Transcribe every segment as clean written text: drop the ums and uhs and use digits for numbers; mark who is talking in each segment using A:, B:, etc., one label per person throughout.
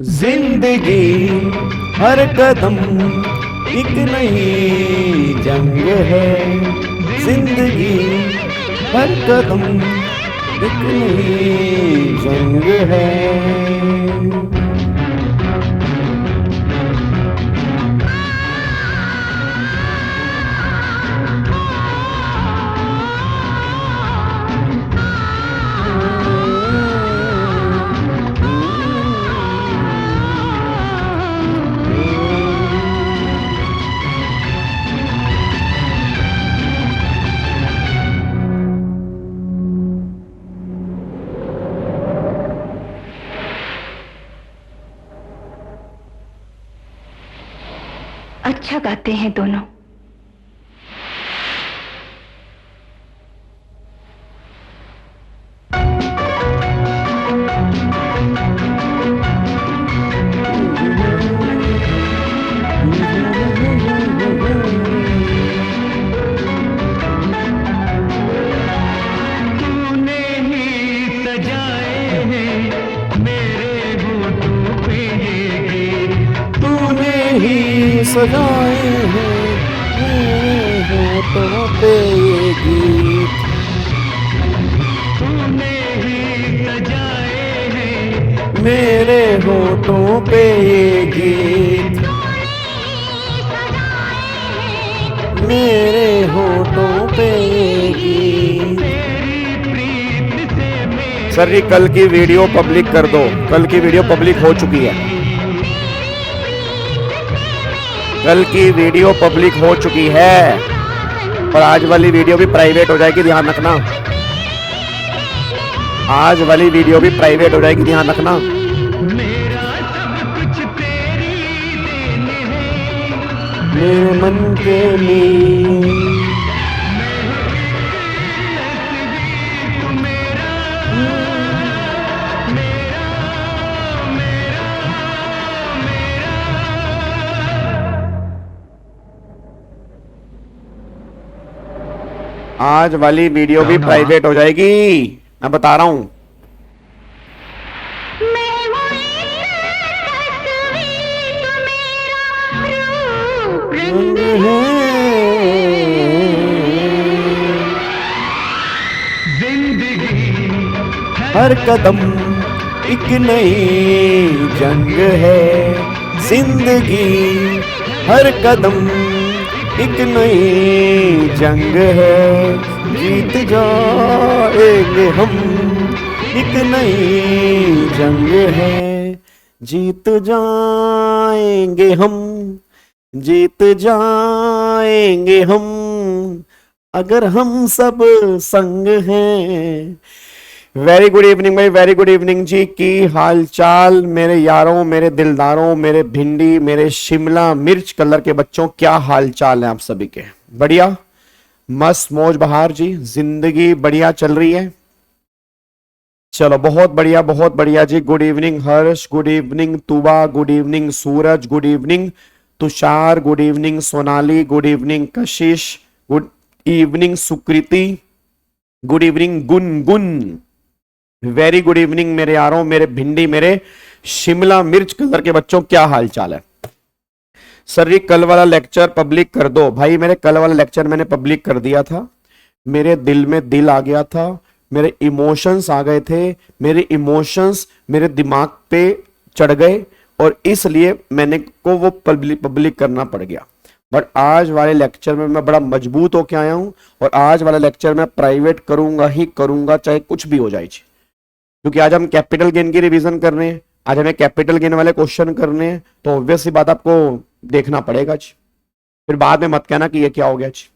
A: जिंदगी हर कदम एक नई जंग है। जिंदगी हर कदम एक नई जंग है।
B: अच्छा गाते हैं दोनों।
C: तूने ही सजाए हैं मेरे होठों पे ये गीत।
A: तूने ही सजाए हैं मेरे होठों पे ये गीत।
C: तूने ही सजाए हैं
A: मेरे होठों पे ये गीत। मेरे होठों पे ये गीत।
C: तेरी प्रीत से मेरे
A: सर जी कल की वीडियो पब्लिक कर दो। कल की वीडियो पब्लिक हो चुकी है। कल की वीडियो पब्लिक हो चुकी है और आज वाली वीडियो भी प्राइवेट हो जाएगी, ध्यान रखना। आज वाली वीडियो भी प्राइवेट हो जाएगी, ध्यान रखना।
C: मेरा सब कुछ तेरी देन है।
A: मेरे मन के लिए
C: तू मेरा मेरा मेरा मेरा।
A: आज वाली वीडियो भी प्राइवेट हो जाएगी, मैं बता रहा हूं।
C: जिंदगी
A: हर कदम एक नई जंग है। जिंदगी हर कदम एक नई जंग है। जीत जाएंगे हम, एक नई जंग है। जीत जाएंगे हम, जीत जाएंगे हम, अगर हम सब संग हैं। वेरी गुड इवनिंग भाई, वेरी गुड इवनिंग जी। की हाल चाल मेरे यारों, मेरे दिलदारों, मेरे भिंडी, मेरे शिमला मिर्च कलर के बच्चों, क्या हाल चाल है आप सभी के? बढ़िया, मस्त मौज बहार जी, जिंदगी बढ़िया चल रही है। चलो बहुत बढ़िया, बहुत बढ़िया जी। Good evening Harsh, good evening Tuba, good evening Suraj, good evening Tushar, good evening Sonali, good evening Kashish, good evening Sukriti, good evening Gungun. Very good evening मेरे यारों, मेरे भिंडी, मेरे शिमला मिर्च कलर के बच्चों, क्या हाल चाल है? सर जी कल वाला लेक्चर पब्लिक कर दो। भाई मेरे कल वाला लेक्चर मैंने पब्लिक कर दिया था। मेरे दिल में दिल आ गया था, मेरे इमोशंस आ गए थे, मेरे इमोशंस मेरे दिमाग पे चढ़ गए और इसलिए मैंने को वो पब्लिक करना पड़ गया। बट आज वाले लेक्चर में मैं बड़ा मजबूत होके आया हूं और आज वाला लेक्चर मैं प्राइवेट करूंगा ही करूंगा, चाहे कुछ भी हो जाए। क्योंकि आज हम कैपिटल गेन की रिवीजन कर रहे हैं, आज हमें कैपिटल गेन वाले क्वेश्चन करने हैं, तो ऑब्वियस सी बात आपको देखना पड़ेगा जी। फिर बाद में मत कहना कि ये क्या हो गया जी।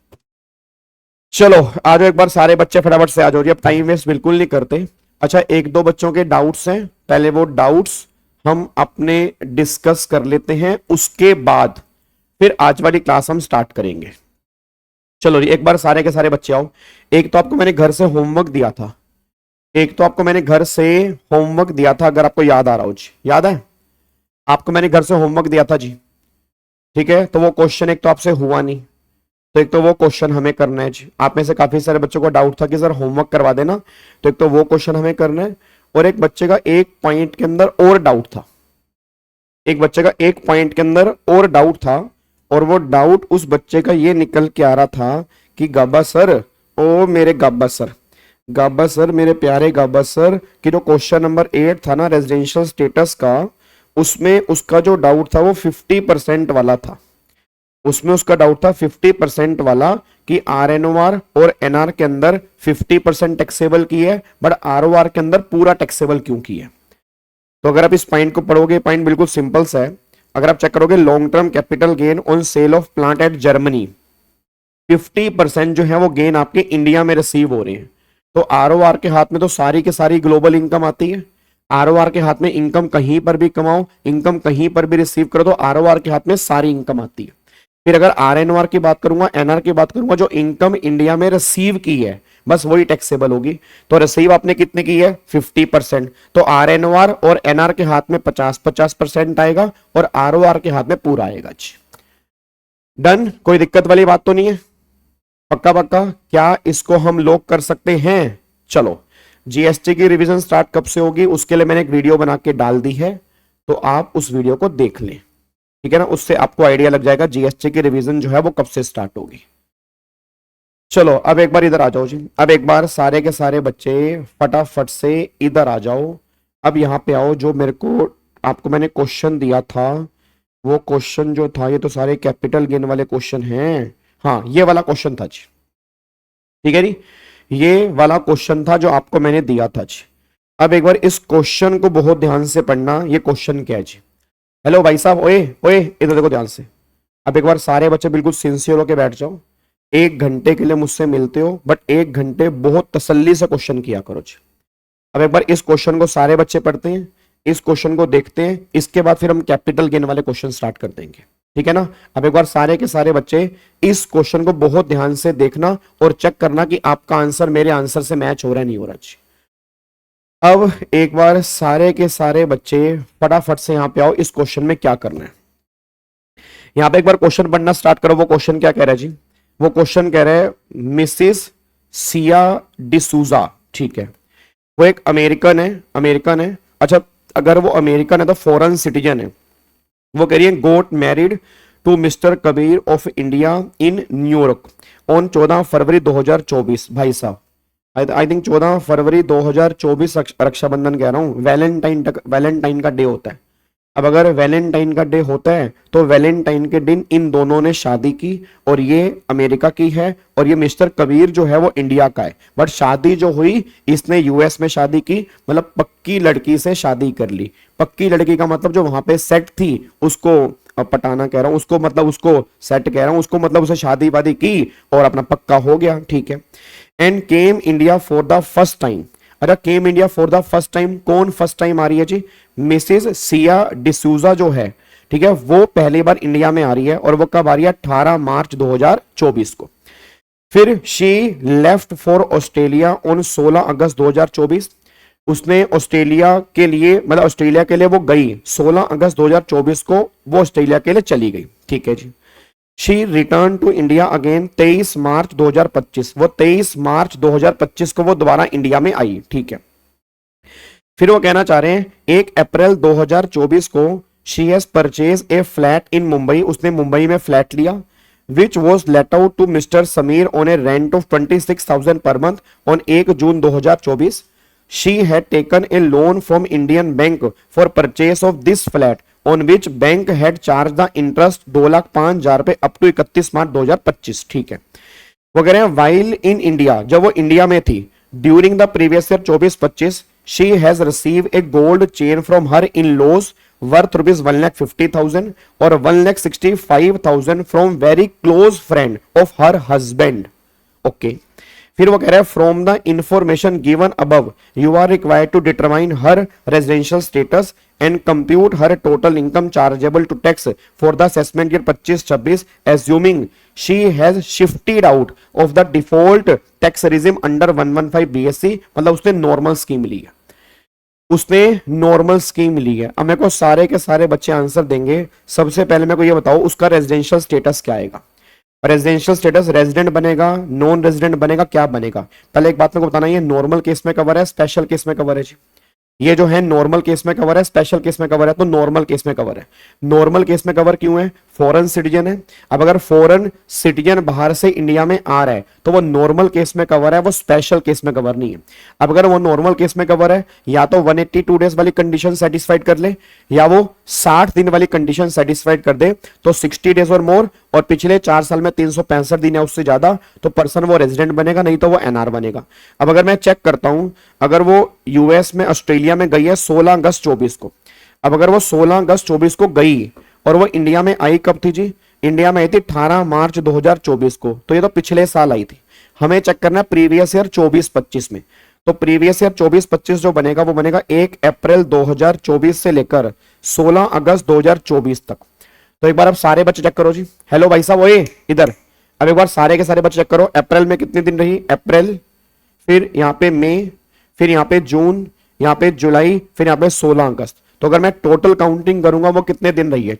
A: चलो आ जाओ एक बार सारे बच्चे फटाफट से आ जाओ जी, अब टाइम वेस्ट बिल्कुल नहीं करते। अच्छा एक दो बच्चों के डाउट्स हैं, पहले वो डाउट्स हम अपने डिस्कस कर लेते हैं, उसके बाद फिर आज वाली क्लास हम स्टार्ट करेंगे। चलो जी एक बार सारे के सारे बच्चे आओ। एक तो आपको मैंने घर से होमवर्क दिया था, एक तो आपको मैंने घर से होमवर्क दिया था, अगर आपको याद आ रहा हो जी, याद है आपको मैंने घर से होमवर्क दिया था जी, ठीक है। तो वो क्वेश्चन एक तो आपसे हुआ नहीं, तो एक तो वो क्वेश्चन हमें करना है जी। आप में से काफी सारे बच्चों को डाउट था कि सर होमवर्क करवा देना, तो एक तो वो क्वेश्चन हमें करना है और एक बच्चे का एक पॉइंट के अंदर और डाउट था, एक बच्चे का एक पॉइंट के अंदर और डाउट था, और वो डाउट उस बच्चे का ये निकल के आ रहा था कि गाबा सर, ओ मेरे गाबा सर, मेरे प्यारे गाबा सर, कि जो क्वेश्चन नंबर 8 था ना रेजिडेंशियल स्टेटस का, उसमें उसका जो डाउट था वो 50% वाला था। उसमें उसका डाउट था 50% वाला कि आरएनओआर और एनआर के अंदर 50% टैक्सेबल की है, बट आरओआर के अंदर पूरा टैक्सेबल क्यों की है। तो अगर आप इस पॉइंट को पढ़ोगे, पॉइंट बिल्कुल सिंपल सा है। अगर आप चेक करोगे long term capital gain on sale of plant at Germany, 50% जो है वो गेन आपके इंडिया में रिसीव हो रहे हैं। तो आरओआर के हाथ में तो सारी के सारी ग्लोबल इनकम आती है। आरओआर के हाथ में इनकम कहीं पर भी कमाओ, इनकम कहीं पर भी रिसीव करो, तो आरओआर के हाथ में सारी इनकम आती है। फिर अगर आरएनओआर की बात करूंगा, एनआर की बात करूंगा, जो इनकम इंडिया में रिसीव की है बस वही टैक्सेबल होगी। तो रिसीव आपने कितने की है 50%, तो आरएनओआर और एनआर के हाथ में 50-50% आएगा और आरओआर के हाथ में पूरा आएगा। डन, कोई दिक्कत वाली बात तो नहीं है, पक्का पक्का। क्या इसको हम लोग कर सकते हैं? चलो, जीएसटी की रिवीजन स्टार्ट कब से होगी उसके लिए मैंने एक वीडियो बना के डाल दी है, तो आप उस वीडियो को देख लें, ठीक है ना। उससे आपको आइडिया लग जाएगा जीएसटी की रिवीजन जो है वो कब से स्टार्ट होगी। चलो अब एक बार इधर आ जाओ जी, अब एक बार सारे के सारे बच्चे फटाफट से इधर आ जाओ। अब यहाँ पे आओ, जो मेरे को आपको मैंने क्वेश्चन दिया था, वो क्वेश्चन जो था, ये तो सारे कैपिटल गेन वाले क्वेश्चन हैं। हाँ, ये वाला क्वेश्चन था जी, ठीक है जी, ये वाला क्वेश्चन था जो आपको मैंने दिया था जी। अब एक बार इस क्वेश्चन को बहुत ध्यान से पढ़ना, ये क्वेश्चन क्या है जी। हेलो भाई साहब, ओए ओए इधर देखो ध्यान से। अब एक बार सारे बच्चे बिल्कुल सिंसियर होके बैठ जाओ। 1 घंटे के लिए मुझसे मिलते हो, बट 1 घंटे बहुत तसल्ली से क्वेश्चन किया करो जी। अब एक बार इस क्वेश्चन को सारे बच्चे पढ़ते हैं, इस क्वेश्चन को देखते हैं, इसके बाद फिर हम कैपिटल गेन वाले क्वेश्चन स्टार्ट कर देंगे, ठीक है ना। अब एक बार सारे के सारे बच्चे इस क्वेश्चन को बहुत ध्यान से देखना और चेक करना कि आपका आंसर मेरे आंसर से मैच हो रहा है नहीं हो रहा जी। अब एक बार सारे के सारे बच्चे फटाफट से यहां पे आओ, इस क्वेश्चन में क्या करना है। यहां पे एक बार क्वेश्चन पढ़ना स्टार्ट करो। वो क्वेश्चन क्या कह रहा है जी? वो क्वेश्चन कह रहा है मिसिस सिया डिसूजा, ठीक है, वो एक अमेरिकन है। अच्छा, अगर वो अमेरिकन है तो फॉरेन सिटीजन है। वो कह रही है got married to mister Kabir of India in New York on 14 February 2024। भाई साहब, आई थिंक 14 फरवरी 2024 रक्षाबंधन कह रहा हूँ, वैलेंटाइन का डे होता है। अब अगर वैलेंटाइन का डे होता है तो वैलेंटाइन के दिन इन दोनों ने शादी की, और ये अमेरिका की है और ये मिस्टर कबीर जो है वो इंडिया का है। बट शादी जो हुई, इसने यूएस में शादी की, मतलब पक्की लड़की से शादी कर ली। पक्की लड़की का मतलब जो वहां पे सेट थी उसको पटाना कह रहा हूं, उसको मतलब उसको सेट कह रहा हूं, उसको मतलब उसे शादी वादी की और अपना पक्का हो गया, ठीक है। And came India for the first time. अच्छा, came India for the first time, कौन फर्स्ट टाइम आ रही है जी? मिसेस सिया डिसूजा जो है, ठीक है, वो पहली बार इंडिया में आ रही है, और वो कब आ रही है? 18 मार्च 2024 को। फिर she left for Australia on 16 अगस्त 2024। उसने ऑस्ट्रेलिया के लिए, मतलब ऑस्ट्रेलिया के लिए वो गई 16 अगस्त 2024 को, वो ऑस्ट्रेलिया के लिए चली गई, ठीक है जी। She return to India again 23 March 2025। वो 23 मार्च 2025 को वो दोबारा इंडिया में आई, ठीक है। फिर वो कहना चाह रहे हैं 1 अप्रैल 2024 को she has purchase a flat in Mumbai. उसने मुंबई में फ्लैट लिया, which was let out to mister Sameer on a rent of 26,000 per month on 1 June 2024। She had taken a loan from Indian Bank for purchase of this flat, on which bank had charged the interest 2,05,000 रुपए up to 31 मार्च 2025, ठीक है। वो कह रहे हैं while in India, जब वो India में थी, during the previous year 24-25, she has receive a gold chain from her in laws worth rupees 1,50,000 और 1,65,000 from very close friend of her husband, okay. फिर वो कह रहा है from the information given above you are required to determine her residential status and compute her total income chargeable to tax for the assessment year 25-26 assuming she has shifted out of the default tax regime under 115 BSc. मतलब उसने normal scheme ली है, उसने normal scheme ली है। अब मेरे को सारे के सारे बच्चे आंसर देंगे। सबसे पहले मेरे को ये बताओ उसका रेजिडेंशियल स्टेटस क्या आएगा? रेजिडेंशियल स्टेटस रेजिडेंट बनेगा, नॉन रेजिडेंट बनेगा, क्या बनेगा? पहले एक बात मेरे को बताना, ये नॉर्मल केस में कवर है, स्पेशल केस में कवर है जी? ये जो है नॉर्मल केस में कवर है, स्पेशल केस में कवर है, तो नॉर्मल केस में कवर है। नॉर्मल केस में कवर क्यों है? फॉरेन सिटीजन है। अब अगर फॉरेन सिटीजन बाहर से इंडिया में आ रहा है तो वो नॉर्मल केस में कवर है, वो स्पेशल केस में कवर नहीं है। अब अगर वो नॉर्मल केस में कवर है, या तो 182 डेज वाली कंडीशन सेटिस्फाइड कर ले, या वो 60 दिन वाली कंडीशन सेटिस्फाइड कर दे, तो 60 डेज और मोर और पिछले 4 साल में 365 दिन है उससे ज्यादा, तो पर्सन वो रेजिडेंट बनेगा, नहीं तो वो एनआर बनेगा। अब अगर मैं चेक करता हूं, अगर वो यूएस में ऑस्ट्रेलिया में गई है 16 अगस्त 24 को, अब अगर वो 16 अगस्त 24 को गई और वो इंडिया में आई कब थी जी? इंडिया में आई थी 18 मार्च 2024 को, तो ये तो पिछले साल आई थी। हमें चेक करना है प्रीवियस ईयर 24-25 में, तो प्रीवियस ईयर 24-25 जो बनेगा वो बनेगा 1 अप्रैल 2024 से लेकर 16 अगस्त 2024 तक। तो एक बार अब सारे बच्चे चेक करो जी। हेलो भाई साहब, ओए इधर, अब एक बार सारे के सारे बच्चे चेक करो। अप्रैल में कितने दिन रही? अप्रैल, फिर यहाँ पे मई, फिर यहाँ पे जून, यहाँ पे जुलाई, फिर यहाँ पे 16 अगस्त। तो अगर मैं टोटल काउंटिंग करूंगा वो कितने दिन रही है?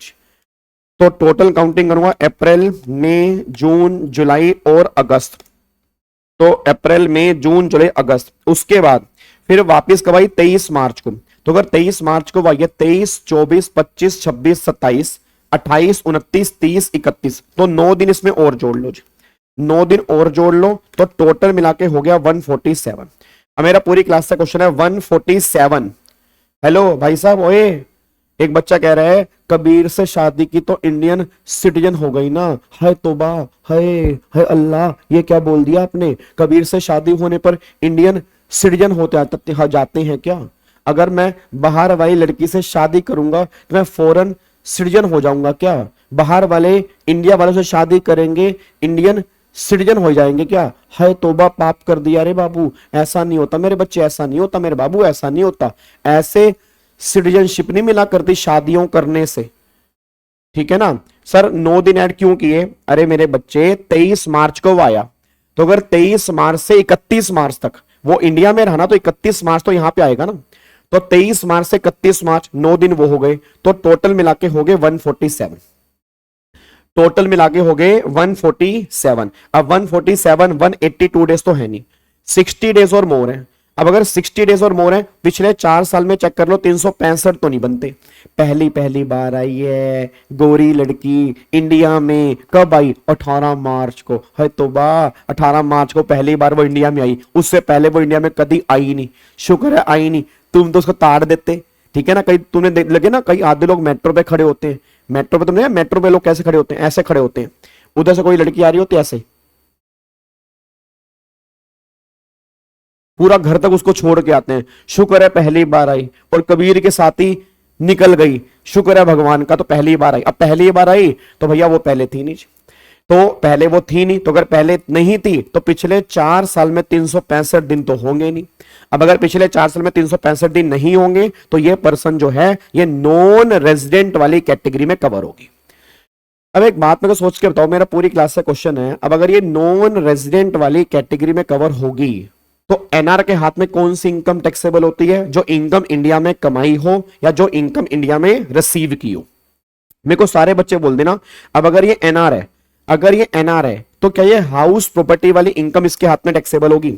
A: तो टोटल काउंटिंग करूंगा अप्रैल, मई, जून, जुलाई और अगस्त। तो अप्रैल, मई, जून, जुलाई, अगस्त। उसके बाद फिर वापस कब आई? 23 मार्च को। तो अगर 23 मार्च को आई है, 23, 24, 25, 26, 27, 28, 29, 30, 31, तो 9 दिन इसमें और जोड़ लो जी। 9 दिन और जोड़ लो तो टोटल मिला के हो गया 147। अब मेरा पूरी क्लास का क्वेश्चन है 147। हेलो भाई साहब, ओए एक बच्चा कह रहा है कबीर से शादी की तो इंडियन सिटीजन हो गई ना। हाय तौबा, हाय हाय अल्लाह, ये क्या बोल दिया आपने? कबीर से शादी होने पर इंडियन सिटीजन होते जाते हैं क्या? अगर मैं बाहर वाली लड़की से शादी करूंगा तो मैं फॉरेन सिटीजन हो जाऊंगा क्या? बाहर वाले इंडिया वालों से शादी करेंगे, इंडियन सिटीजन हो जाएंगे क्या? हाय तौबा, पाप कर दिया रे बाबू। ऐसा नहीं होता मेरे बच्चे, ऐसा नहीं होता मेरे बाबू, ऐसा नहीं होता। ऐसे सिटीजनशिप नहीं मिला करती शादियों करने से, ठीक है ना। सर 9 दिन ऐड क्यों किए? अरे मेरे बच्चे 23 मार्च को आया, तो अगर 23 मार्च से 31 मार्च तक वो इंडिया में रहा ना, तो 31 मार्च तो यहां पे आएगा ना। तो 23 मार्च से 31 मार्च 9 दिन वो हो गए, तो टोटल मिला के हो गए 147। टोटल मिला के हो गए 147। अब 147 182 डेज तो है नहीं, 60 डेज और मोर है। अब अगर 60 डेज और मोर है, पिछले 4 साल में चेक कर लो 365 तो नहीं बनते। पहली पहली बार आई है गोरी लड़की इंडिया में, कब आई? 18 मार्च को। है तो बा 18 मार्च को पहली बार वो इंडिया में आई, उससे पहले वो इंडिया में कभी आई नहीं। शुक्र है आई नहीं, तुम तो उसको ताड़ देते, ठीक है ना। कई तुमने लगे ना, कई आधे लोग मेट्रो पे खड़े होते हैं। मेट्रो पे तुमने, मेट्रो पे लोग कैसे खड़े होते हैं? ऐसे खड़े होते हैं। उधर से कोई लड़की आ रही होती है ऐसे, पूरा घर तक उसको छोड़ के आते हैं। शुक्र है पहली बार आई, और कबीर के साथ ही निकल गई। शुक्र है भगवान का, तो पहली बार आई। अब पहली बार आई तो भैया वो पहले थी नहीं, तो पहले वो थी नहीं, तो अगर पहले नहीं थी तो पिछले 4 साल में 365 दिन तो होंगे नहीं। अब अगर पिछले 4 साल में 365 दिन नहीं होंगे तो ये पर्सन जो है ये नॉन रेजिडेंट वाली कैटेगरी में कवर होगी। अब एक बात मेरे को सोच के बताओ, मेरा पूरी क्लास का क्वेश्चन है, अब अगर ये नॉन रेजिडेंट वाली कैटेगरी में कवर होगी तो एनआर के हाथ में कौन सी इनकम टैक्सेबल होती है? जो इनकम इंडिया में कमाई हो या जो इनकम इंडिया में रिसीव की हो। मेरे को सारे बच्चे बोल देना, अब अगर ये एनआर है, अगर ये एनआर है तो क्या ये हाउस प्रॉपर्टी वाली इनकम इसके हाथ में टैक्सेबल होगी?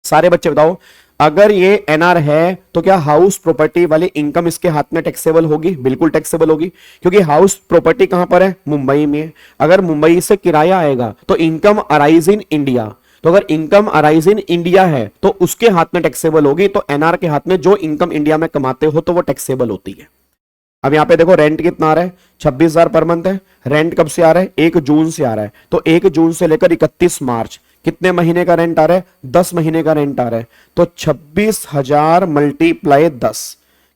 A: सारे बच्चे बताओ, अगर ये एनआर है तो क्या हाउस प्रॉपर्टी वाली इनकम इसके हाथ में टैक्सेबल होगी? बिल्कुल टैक्सेबल होगी, क्योंकि हाउस प्रॉपर्टी कहां पर है? मुंबई में है। अगर मुंबई से किराया आएगा तो इनकम अराइज इन इंडिया, तो अगर इनकम अराइज इन इंडिया है तो उसके हाथ में टैक्सेबल होगी। तो एनआर के हाथ में जो इनकम इंडिया में कमाते हो तो वो टैक्सेबल होती है। अब यहां पे देखो रेंट कितना आ रहा है? 26,000 पर मंथ है। रेंट कब से आ रहा है? 1 जून से आ रहा है। तो 1 जून से लेकर 31 मार्च कितने महीने का रेंट आ रहा है? 10 महीने का रेंट आ रहा है। तो 26,000 मल्टीप्लाई 10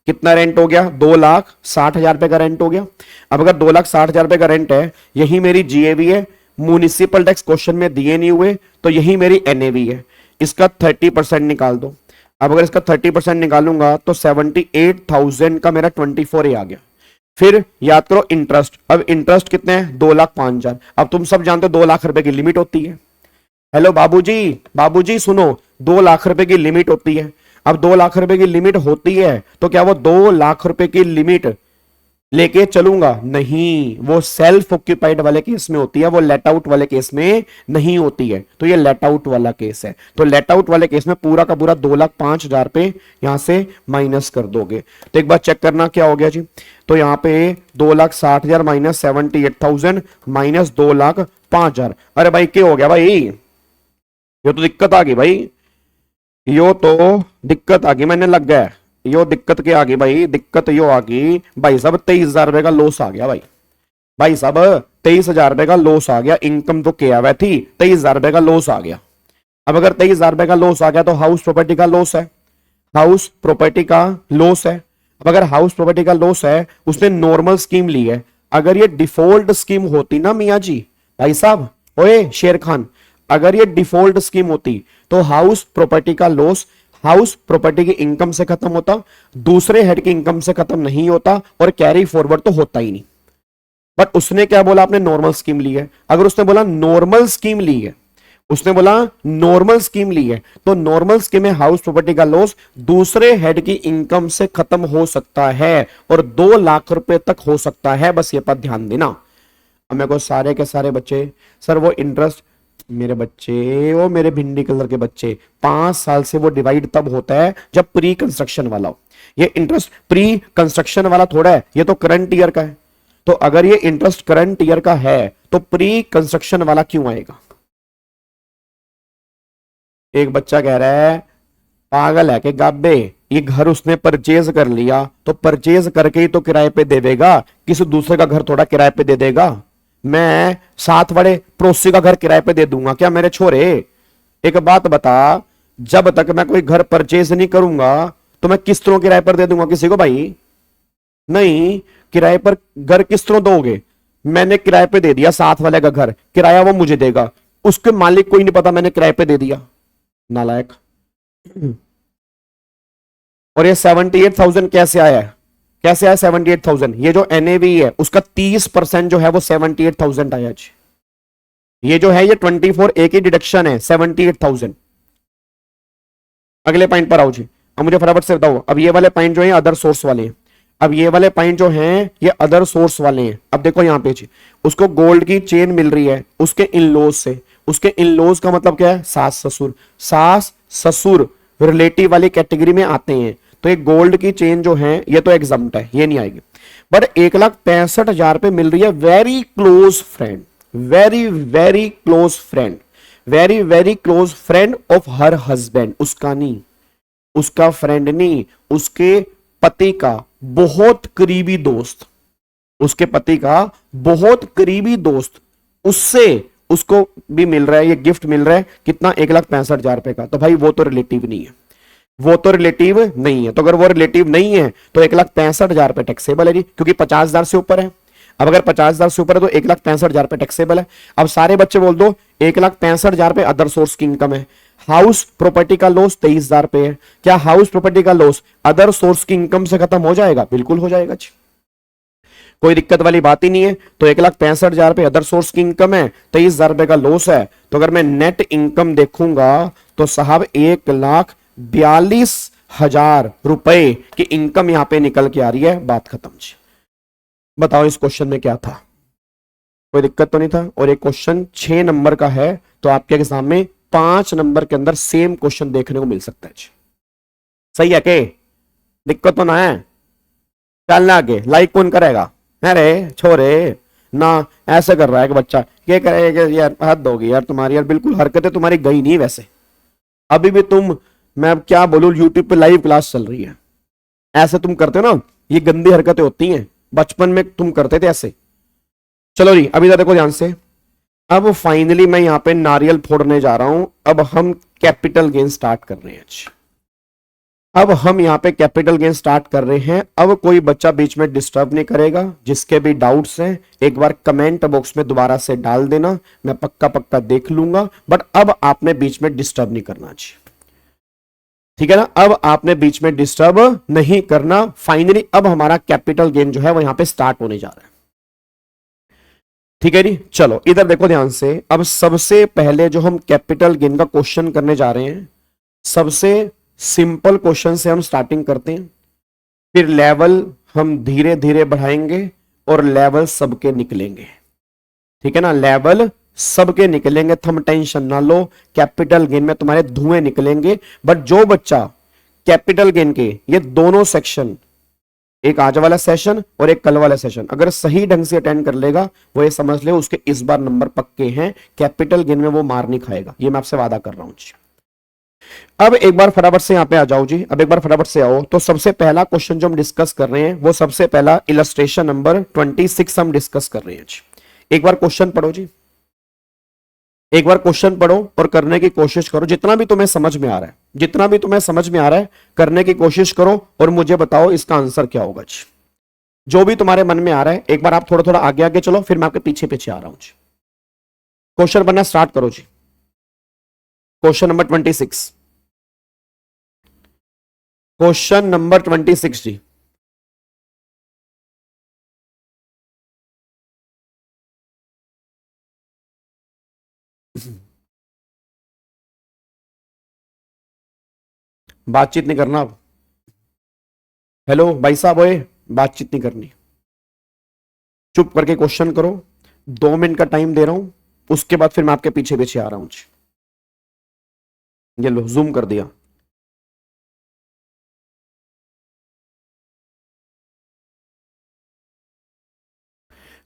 A: कितना रेंट हो गया? 2,60,000 रुपए का रेंट हो गया। अब अगर 2,60,000 रुपए का रेंट है, यही मेरी जीएवी है, म्युनिसिपल टैक्स क्वेश्चन में दिए नहीं हुए, तो यही मेरी एनएवी है। इसका 30% निकाल दो। अब अगर इसका 30% निकालूंगा तो 78,000 का मेरा 24A आ गया। फिर याद करो इंटरेस्ट। अब इंटरेस्ट कितने हैं? 2,05,000। अब तुम सब जानते हो 2 लाख रुपए की लिमिट होती है। हेलो बाबूजी, बाबूजी सुनो, 2 लाख रुपए की लिमिट होती है। अब 2 लाख रुपए की लिमिट होती है तो क्या वो 2 लाख रुपए की लिमिट लेके चलूंगा नहीं, वो सेल्फ ऑक्यूपाइड वाले केस में होती है, वो लेट आउट वाले केस में नहीं होती है। तो ये लेट आउट वाला केस है। तो लेट आउट वाले केस में पूरा का पूरा 2,05,000 पे यहां से माइनस कर दोगे। तो एक बार चेक करना क्या हो गया जी। तो यहां पे 2,60,000 माइनस 78,000 माइनस 2,05,000। अरे भाई क्या हो गया भाई, ये तो दिक्कत आ गई भाई, यो तो दिक्कत आ गई, मैंने लग गया यो दिक्कत क्या आ गई भाई, दिक्कत यो आ गई भाई साहब, 23,000 रुपए का लॉस आ गया भाई। भाई साहब 23,000 रुपए का लॉस आ गया, इनकम तो क्या हुआ थी, 23,000 रुपए का लॉस आ गया। अब अगर 23,000 रुपए का लॉस आ गया तो हाउस प्रॉपर्टी का लॉस है, हाउस प्रॉपर्टी का लॉस है। अब अगर हाउस प्रॉपर्टी का लॉस है, उसने नॉर्मल स्कीम ली है, अगर ये डिफॉल्ट स्कीम होती ना मियाँ जी, भाई साहब ओए शेर खान, अगर ये डिफॉल्ट स्कीम होती तो हाउस प्रॉपर्टी का लॉस हाउस प्रॉपर्टी की इनकम से खत्म होता, दूसरे हेड की इनकम से खत्म नहीं होता, और कैरी फॉरवर्ड तो होता ही नहीं। बट उसने क्या बोला, आपने नॉर्मल स्कीम ली है। अगर उसने बोला नॉर्मल स्कीम ली है, उसने बोला नॉर्मल स्कीम ली है, तो नॉर्मल स्कीम में हाउस प्रॉपर्टी का लॉस दूसरे हेड की इनकम से खत्म हो सकता है और 2 लाख रुपए तक हो सकता है। बस ये पर ध्यान देना। अब मेरे को सारे के सारे बच्चे, सर वो इंटरेस्ट, मेरे बच्चे, वो मेरे भिंडी कलर के बच्चे, 5 साल से वो डिवाइड तब होता है जब प्री कंस्ट्रक्शन वाला हो। ये इंटरेस्ट प्री कंस्ट्रक्शन वाला थोड़ा है, ये तो करंट ईयर का है। तो अगर ये इंटरेस्ट करंट ईयर का है तो प्री कंस्ट्रक्शन वाला क्यों आएगा। एक बच्चा कह रहा है पागल है कि गाबे, ये घर उसने परचेज कर लिया तो परचेज करके ही तो किराए पे दे देगा, किसी दूसरे का घर थोड़ा किराए पे दे देगा। मैं साथ वाले पड़ोसी का घर किराए पे दे दूंगा क्या मेरे छोरे। एक बात बता, जब तक मैं कोई घर परचेज नहीं करूंगा तो मैं किस तरह किराए पर दे दूंगा किसी को भाई। नहीं, किराए पर घर किस तरह दोगे, मैंने किराए पे दे दिया साथ वाले का घर, किराया वो मुझे देगा, उसके मालिक को ही नहीं पता मैंने किराए पे दे दिया, नालायक। और ये 78,000 कैसे आया है, कैसे आया 78,000, ये जो एनएवी है उसका 30% जो है वो 78,000 आया जी। ये जो है ये 24A की डिडक्शन है 78,000। अगले पॉइंट पर आओ जी। अब मुझे फटाफट से बताओ, अब ये वाले पॉइंट जो है अदर सोर्स वाले हैं, अब ये वाले पॉइंट जो हैं ये अदर सोर्स वाले हैं। अब देखो यहां पे जी, उसको गोल्ड की चेन मिल रही है उसके इन लॉज से, उसके इन लॉज का मतलब क्या है, सास ससुर। सास ससुर रिलेटिव वाली कैटेगरी में आते हैं, तो ये गोल्ड की चेन जो है ये तो एग्जम्प्ट है, ये नहीं आएगी। बट 1,65,000 पे मिल रही है very close friend, very very close friend, very very close friend of her husband, उसका नहीं, उसका फ्रेंड नहीं, उसके पति का बहुत करीबी दोस्त, उसके पति का बहुत करीबी दोस्त, उससे उसको भी मिल रहा है ये गिफ्ट मिल रहा है कितना, 1,65,000 रुपए का। तो भाई वो तो रिलेटिव नहीं है, वो तो रिलेटिव नहीं है। तो अगर वो रिलेटिव नहीं है तो 1,65,000 रुपए टैक्सेबल है जी, क्योंकि 50,000 से ऊपर है। अब अगर 50,000 से ऊपर है तो 1,65,000 रुपए टैक्सेबल है। अब सारे बच्चे बोल दो 1,65,000 रुपए अदर सोर्स की इनकम है। हाउस प्रॉपर्टी का लॉस 23,000 रुपए है, क्या हाउस प्रॉपर्टी का लॉस अदर सोर्स की इनकम से खत्म हो जाएगा, बिल्कुल हो जाएगा जी, कोई दिक्कत वाली बात ही नहीं है। तो 1,65,000 रुपए अदर सोर्स की इनकम है, 23,000 रुपए का लॉस है, तो अगर मैं नेट इनकम देखूंगा तो साहब 1,42,000 रुपए की इनकम यहां पे निकल के आ रही है, बात खत्म जी। बताओ इस क्वेश्चन में क्या था, कोई दिक्कत तो नहीं था। और एक क्वेश्चन 6 नंबर का है, तो आपके एग्जाम में 5 नंबर के अंदर सेम क्वेश्चन देखने को मिल सकता है जी। सही है के, दिक्कत तो ना है, चलना आगे। लाइक कौन करेगा, अरे छोरे ना, ऐसे कर रहा है कि बच्चा क्या करेगा यार, हद होगी यार तुम्हारी यार, बिल्कुल हरकतें तुम्हारी गई नहीं वैसे, अभी भी तुम, मैं अब क्या बोलूं, यूट्यूब पे लाइव क्लास चल रही है, ऐसे तुम करते हो ना, ये गंदी हरकतें होती हैं, बचपन में तुम करते थे ऐसे। चलो जी अभी देखो ध्यान से, अब फाइनली मैं यहां पे नारियल फोड़ने जा रहा हूं। अब हम कैपिटल गेन स्टार्ट कर रहे हैं, अब हम यहां पे कैपिटल गेन स्टार्ट कर रहे हैं। अब कोई बच्चा बीच में डिस्टर्ब नहीं करेगा, जिसके भी डाउट्स हैं एक बार कमेंट बॉक्स में दोबारा से डाल देना, मैं पक्का पक्का देख लूंगा। बट अब आपने बीच में डिस्टर्ब नहीं करना जी, ठीक है ना, अब आपने बीच में डिस्टर्ब नहीं करना। फाइनली अब हमारा कैपिटल गेन जो है वो यहां पे स्टार्ट होने जा रहा है, ठीक है जी। चलो इधर देखो ध्यान से, अब सबसे पहले जो हम कैपिटल गेन का क्वेश्चन करने जा रहे हैं, सबसे सिंपल क्वेश्चन से हम स्टार्टिंग करते हैं, फिर लेवल हम धीरे धीरे बढ़ाएंगे और लेवल सबके निकलेंगे, ठीक है ना, लेवल सबके निकलेंगे, तुम टेंशन ना लो। कैपिटल गेन में तुम्हारे धुएं निकलेंगे। बट जो बच्चा कैपिटल गेन के ये दोनों सेक्शन, एक आज वाला सेशन और एक कल वाला सेशन, अगर सही ढंग से अटेंड कर लेगा, वो ये समझ ले उसके इस बार नंबर पक्के हैं। कैपिटल गेन में वो मार नहीं खाएगा, ये मैं आपसे वादा कर रहा हूं जी। अब एक बार फटाफट से यहां पे आ जाओ जी, अब एक बार फटाफट से आओ। तो सबसे पहला क्वेश्चन जो हम डिस्कस कर रहे हैं, वो सबसे पहला इलस्ट्रेशन नंबर 26 हम डिस्कस कर रहे हैं जी। एक बार क्वेश्चन पढ़ो जी, एक बार क्वेश्चन पढ़ो और करने की कोशिश करो, जितना भी तुम्हें समझ में आ रहा है, जितना भी तुम्हें समझ में आ रहा है करने की कोशिश करो और मुझे बताओ इसका आंसर क्या होगा जी। जो भी तुम्हारे मन में आ रहा है, एक बार आप थोड़ा थोड़ा आगे आगे चलो, फिर मैं आपके पीछे पीछे आ रहा हूं जी। क्वेश्चन बनना स्टार्ट करो जी। क्वेश्चन नंबर 26, क्वेश्चन नंबर 26 जी। बातचीत नहीं करना अब। हेलो भाई साहब, ओए बातचीत नहीं करनी, चुप करके क्वेश्चन करो। 2 मिनट का टाइम दे रहा हूं, उसके बाद फिर मैं आपके पीछे पीछे आ रहा हूं जी। ये लो जूम कर दिया।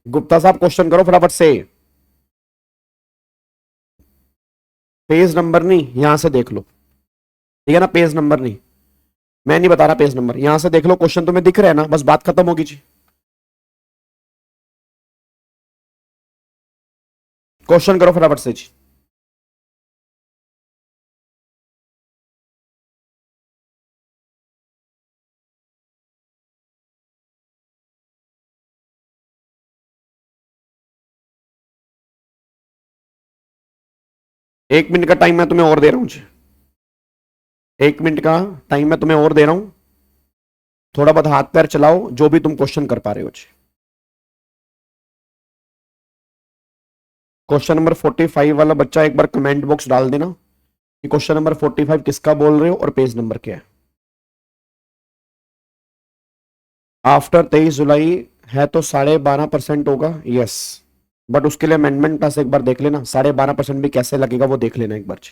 A: गुप्ता साहब क्वेश्चन करो फटाफट से। पेज नंबर नहीं, यहां से देख लो, ठीक है ना, पेज नंबर नहीं, मैं नहीं बता रहा पेज नंबर, यहां से देख लो। क्वेश्चन तुम्हें दिख रहा है ना, बस बात खत्म होगी जी। क्वेश्चन करो फटाफट से जी। एक मिनट का टाइम मैं तुम्हें और दे रहा हूं जी, 1 मिनट का टाइम मैं तुम्हें और दे रहा हूं। थोड़ा बहुत हाथ पैर चलाओ, जो भी तुम क्वेश्चन कर पा रहे हो जी। क्वेश्चन नंबर 45 वाला बच्चा एक बार कमेंट बॉक्स डाल देना कि क्वेश्चन नंबर 45 किसका बोल रहे हो और पेज नंबर क्या है। आफ्टर 23 जुलाई है तो 12.5% होगा, यस। बट उसके लिए अमेंडमेंट क्लास एक बार देख लेना, 12.5% भी कैसे लगेगा वो देख लेना एक बार जी।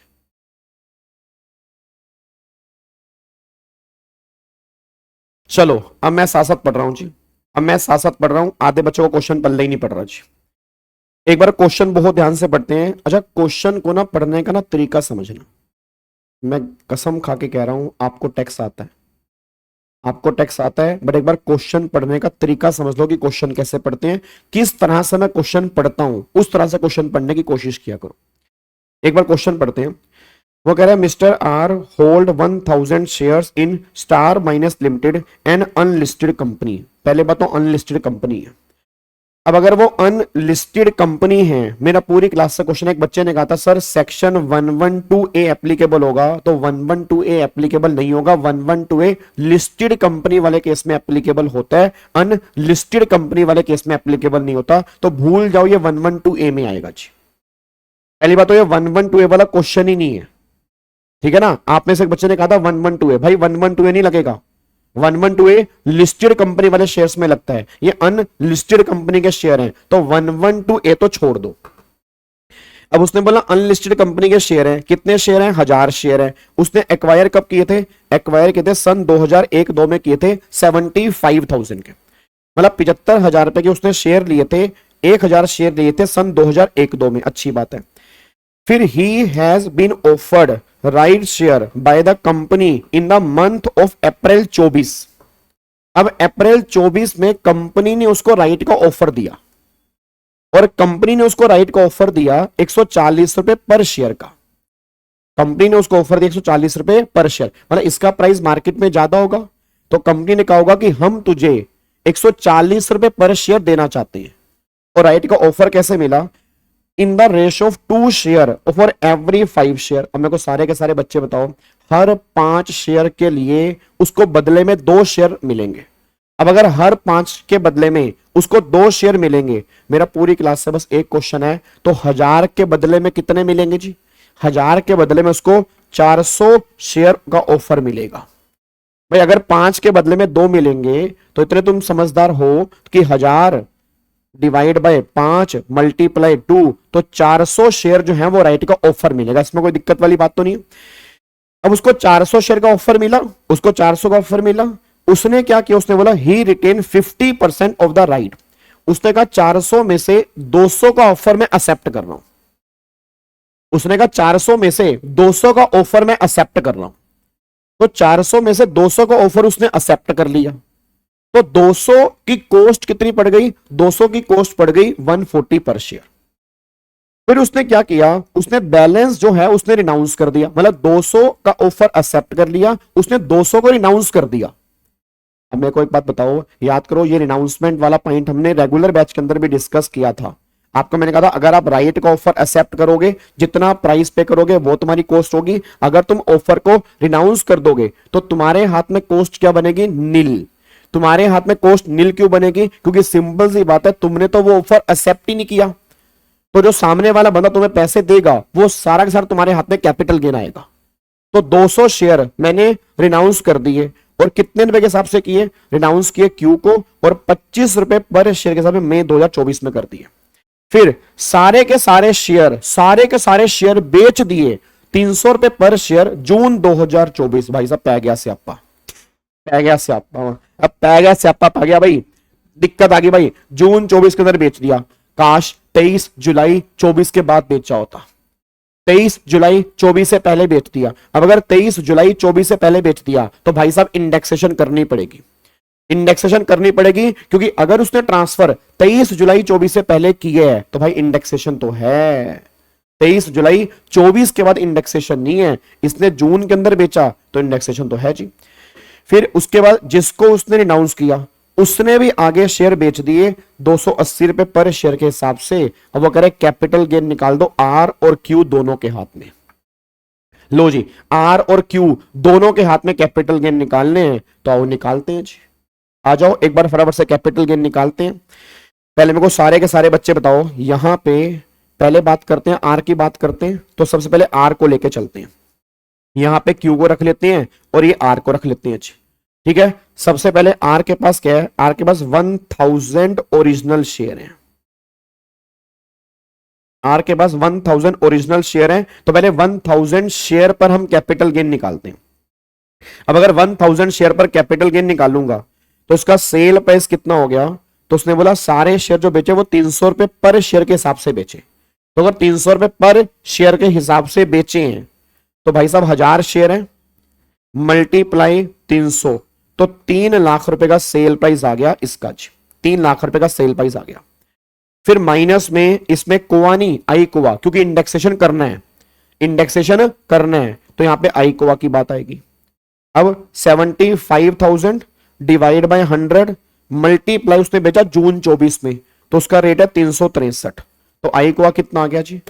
A: चलो अब मैं साथ साथ पढ़ रहा हूं जी, अब मैं साथ साथ पढ़ रहा हूं, आधे बच्चों को क्वेश्चन पढ़ने ही नहीं पढ़ रहा जी। एक बार क्वेश्चन बहुत ध्यान से पढ़ते हैं। अच्छा, क्वेश्चन को ना पढ़ने का ना तरीका समझना, मैं कसम खा के कह रहा हूं, आपको टेक्स्ट आता है, आपको टेक्स्ट आता है, बट एक बार क्वेश्चन पढ़ने का तरीका समझ लो कि क्वेश्चन कैसे पढ़ते हैं, किस तरह से मैं क्वेश्चन पढ़ता हूं, उस तरह से क्वेश्चन पढ़ने की कोशिश किया करो। एक बार क्वेश्चन पढ़ते हैं। वो कह रहा है mister R hold 1000 shares in star minus limited an unlisted company. पहले बात तो अनलिस्टेड कंपनी है। अब अगर वो अनलिस्टेड कंपनी है, मेरा पूरी क्लास से क्वेश्चन, एक बच्चे ने कहा था सर सेक्शन 112A एप्लीकेबल होगा, तो 112A एप्लीकेबल नहीं होगा, 112A लिस्टेड कंपनी वाले केस में एप्लीकेबल होता है, अनलिस्टेड कंपनी वाले केस में एप्लीकेबल नहीं होता। तो भूल जाओ, ये 112A में आएगा जी। पहली बात तो ये 112A वाला क्वेश्चन ही नहीं है, ठीक है ना। आप में से एक बच्चे ने कहा था 112A, भाई 112A नहीं लगेगा, 112A लिस्टेड कंपनी वाले शेयर्स में लगता है, ये अनलिस्टेड कंपनी के शेयर हैं, तो 112A तो छोड़ दो। अब उसने बोला अनलिस्टेड कंपनी के शेयर हैं, कितने शेयर हैं, 1000 शेयर हैं। उसने एक्वायर कब किए थे, एक्वायर किए थे सन 2001-2 में किए थे 75,000 के, मतलब 75,000 रुपए के उसने शेयर लिए थे, 1000 शेयर लिए थे सन 2001-2 में, अच्छी बात है। फिर he has been offered right share by the company in the month of April 24। अब अप्रैल 24 में कंपनी ने उसको राइट का ऑफर दिया, और कंपनी ने उसको राइट का ऑफर दिया 140 रुपए पर शेयर का। कंपनी ने उसको ऑफर दिया 140 रुपए पर शेयर, मतलब इसका प्राइस मार्केट में ज्यादा होगा, तो कंपनी ने कहा होगा कि हम तुझे 140 रुपए पर शेयर देना चाहते हैं। और राइट का ऑफर कैसे मिला, in the ratio of 2 share for every 5 share. अब मेरे को सारे के सारे बच्चे बताओ, हर 5 शेयर के लिए उसको बदले में 2 शेयर मिलेंगे। अब अगर हर 5 के बदले में उसको 2 शेयर मिलेंगे, मेरा पूरी क्लास से बस एक क्वेश्चन है, तो 1000 के बदले में कितने मिलेंगे जी, 1000 के बदले में उसको 400 शेयर का ऑफर मिलेगा। भाई अगर 5 के बदले में 2 मिलेंगे तो इतने तुम समझदार हो कि 1000 डिवाइड बाय 5 मल्टीप्लाई 2, तो 400 शेयर जो है वो राइट का ऑफर मिलेगा। इसमें कोई दिक्कत वाली बात तो नहीं। अब उसको 400 शेयर का ऑफर मिला, उसको 400 का ऑफर मिला, उसने क्या किया, उसने बोला ही रिटेन 50% ऑफ द राइट। उसने कहा 400 में से 200 का ऑफर मैं एक्सेप्ट कर रहा हूं। उसने कहा 400 में से 200 का ऑफर मैं एक्सेप्ट कर रहा हूं। तो 400 में से 200 का ऑफर उसने एक्सेप्ट कर लिया, तो 200 की कॉस्ट कितनी पड़ गई, 200 की कॉस्ट पड़ गई 140 पर शेयर। फिर उसने क्या किया, उसने बैलेंस जो है उसने रिनाउंस कर दिया, मतलब 200 का ऑफर एक्सेप्ट कर लिया, उसने 200 को रिनाउंस कर दिया। अब मेरे को एक बात बताओ, याद करो ये रिनाउंसमेंट वाला पॉइंट हमने रेगुलर बैच के अंदर भी डिस्कस किया था। आपको मैंने कहा था अगर आप राइट का ऑफर एक्सेप्ट करोगे, जितना प्राइस पे करोगे वो तुम्हारी कॉस्ट होगी। अगर तुम ऑफर को रिनाउंस कर दोगे तो तुम्हारे हाथ में कॉस्ट क्या बनेगी, नील। तुम्हारे हाथ में कॉस्ट नील क्यों बनेगी, क्योंकि सिंपल सी बात है, तुमने तो वो ऑफर एक्सेप्ट ही नहीं किया। तो जो सामने वाला बंदा तुम्हें पैसे देगा वो सारा के सारा तुम्हारे हाथ में कैपिटल गेन आएगा। तो 200 शेयर मैंने रिनाउंस कर दिए, और कितने रुपए के हिसाब से किए, रिनाउंस किए क्यू को, और 25 रुपए पर शेयर के हिसाब से मई 2024 में कर दिए। फिर सारे के सारे शेयर बेच दिए 300 रुपए पर शेयर जून 2024। भाई साहब पै गया स्यापा, पै गया स्यापा, अब पै गया स्यापा, पै गया भाई, दिक्कत आ गई भाई। जून 24 के अंदर बेच दिया, काश 23 जुलाई 24 के बाद बेचा होता, 23 जुलाई 24 से पहले बेच दिया। अब अगर 23 जुलाई 24 से पहले बेच दिया तो भाई साहब इंडेक्सेशन करनी पड़ेगी, इंडेक्सेशन करनी पड़ेगी, क्योंकि अगर उसने ट्रांसफर 23 जुलाई 24 से पहले किए है तो भाई इंडेक्सेशन तो है। 23 जुलाई 24 के बाद इंडेक्सेशन नहीं है, इसने जून के अंदर बेचा तो इंडेक्सेशन तो है जी। फिर उसके बाद जिसको उसने रिनाउंस किया उसने भी आगे शेयर बेच दिए 280 रुपए पर शेयर के हिसाब से। अब वो करे कैपिटल गेन निकाल दो, आर और क्यू दोनों के हाथ में। लो जी, आर और क्यू दोनों के हाथ में कैपिटल गेन निकालने हैं, तो आओ निकालते हैं जी। आ जाओ एक बार फटाफट से कैपिटल गेन निकालते हैं। पहले मेरे को सारे के सारे बच्चे बताओ, यहां पे पहले बात करते हैं आर की बात करते हैं, तो सबसे पहले आर को लेके चलते हैं। यहां पे क्यू को रख लेते हैं और ये आर को रख लेते हैं जी, ठीक है। सबसे पहले आर के पास क्या है, आर के पास 1000 ओरिजिनल शेयर हैं। आर के पास 1000 ओरिजिनल शेयर हैं, तो पहले 1000 शेयर पर हम कैपिटल गेन निकालते हैं। अब अगर 1000 शेयर पर कैपिटल गेन निकालूंगा तो इसका सेल प्राइस कितना हो गया, तो उसने बोला सारे शेयर जो बेचे वो 300 रुपए पर शेयर के हिसाब से बेचे। तो अगर 300 रुपए पर शेयर के हिसाब से बेचे हैं तो भाई साहब 1000 शेयर है मल्टीप्लाई 300, तो 3 लाख रुपए का सेल प्राइस आ गया इसका जी, 3 लाख रुपए का सेल प्राइस आ गया। फिर माइनस में इसमें कोआ नहीं, आई कोआ, क्योंकि इंडेक्सेशन करना है, इंडेक्सेशन करना है, तो यहां पे आई कोआ की बात आएगी। अब 75,000 डिवाइड बाय 100 मल्टीप्लाई उसने बेचा जून 24 में, तो उसका रेट है 363, तो आई कोआ कितना आ गया जी।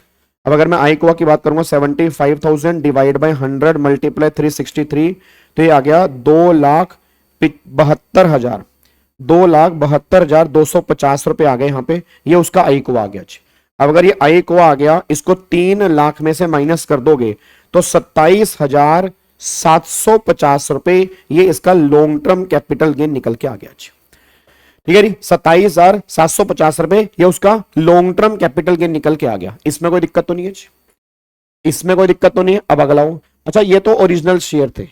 A: अब अगर मैं आई कोआ की बात करूंगा 75,000 डिवाइड बाय 100 मल्टीप्लाई 363, तो ये आ गया 2,72,000, 2,72,250 रुपए आ गए यहाँ पे, ये उसका आई कोआ आ गया जी। अब अगर ये आई कोआ आ गया, इसको 3 लाख में से माइनस कर दोगे तो 27,750 रुपए ये इसका लॉन्ग टर्म कैपिटल गेन निकल के आ गया जी, ठीक है जी। 27,750 रुपए ये उसका लॉन्ग टर्म कैपिटल गेन निकल के आ गया। इसमें कोई दिक्कत तो नहीं है जी, इसमें कोई दिक्कत तो नहीं है। अब अगला हो, अच्छा ये तो ओरिजिनल शेयर थे,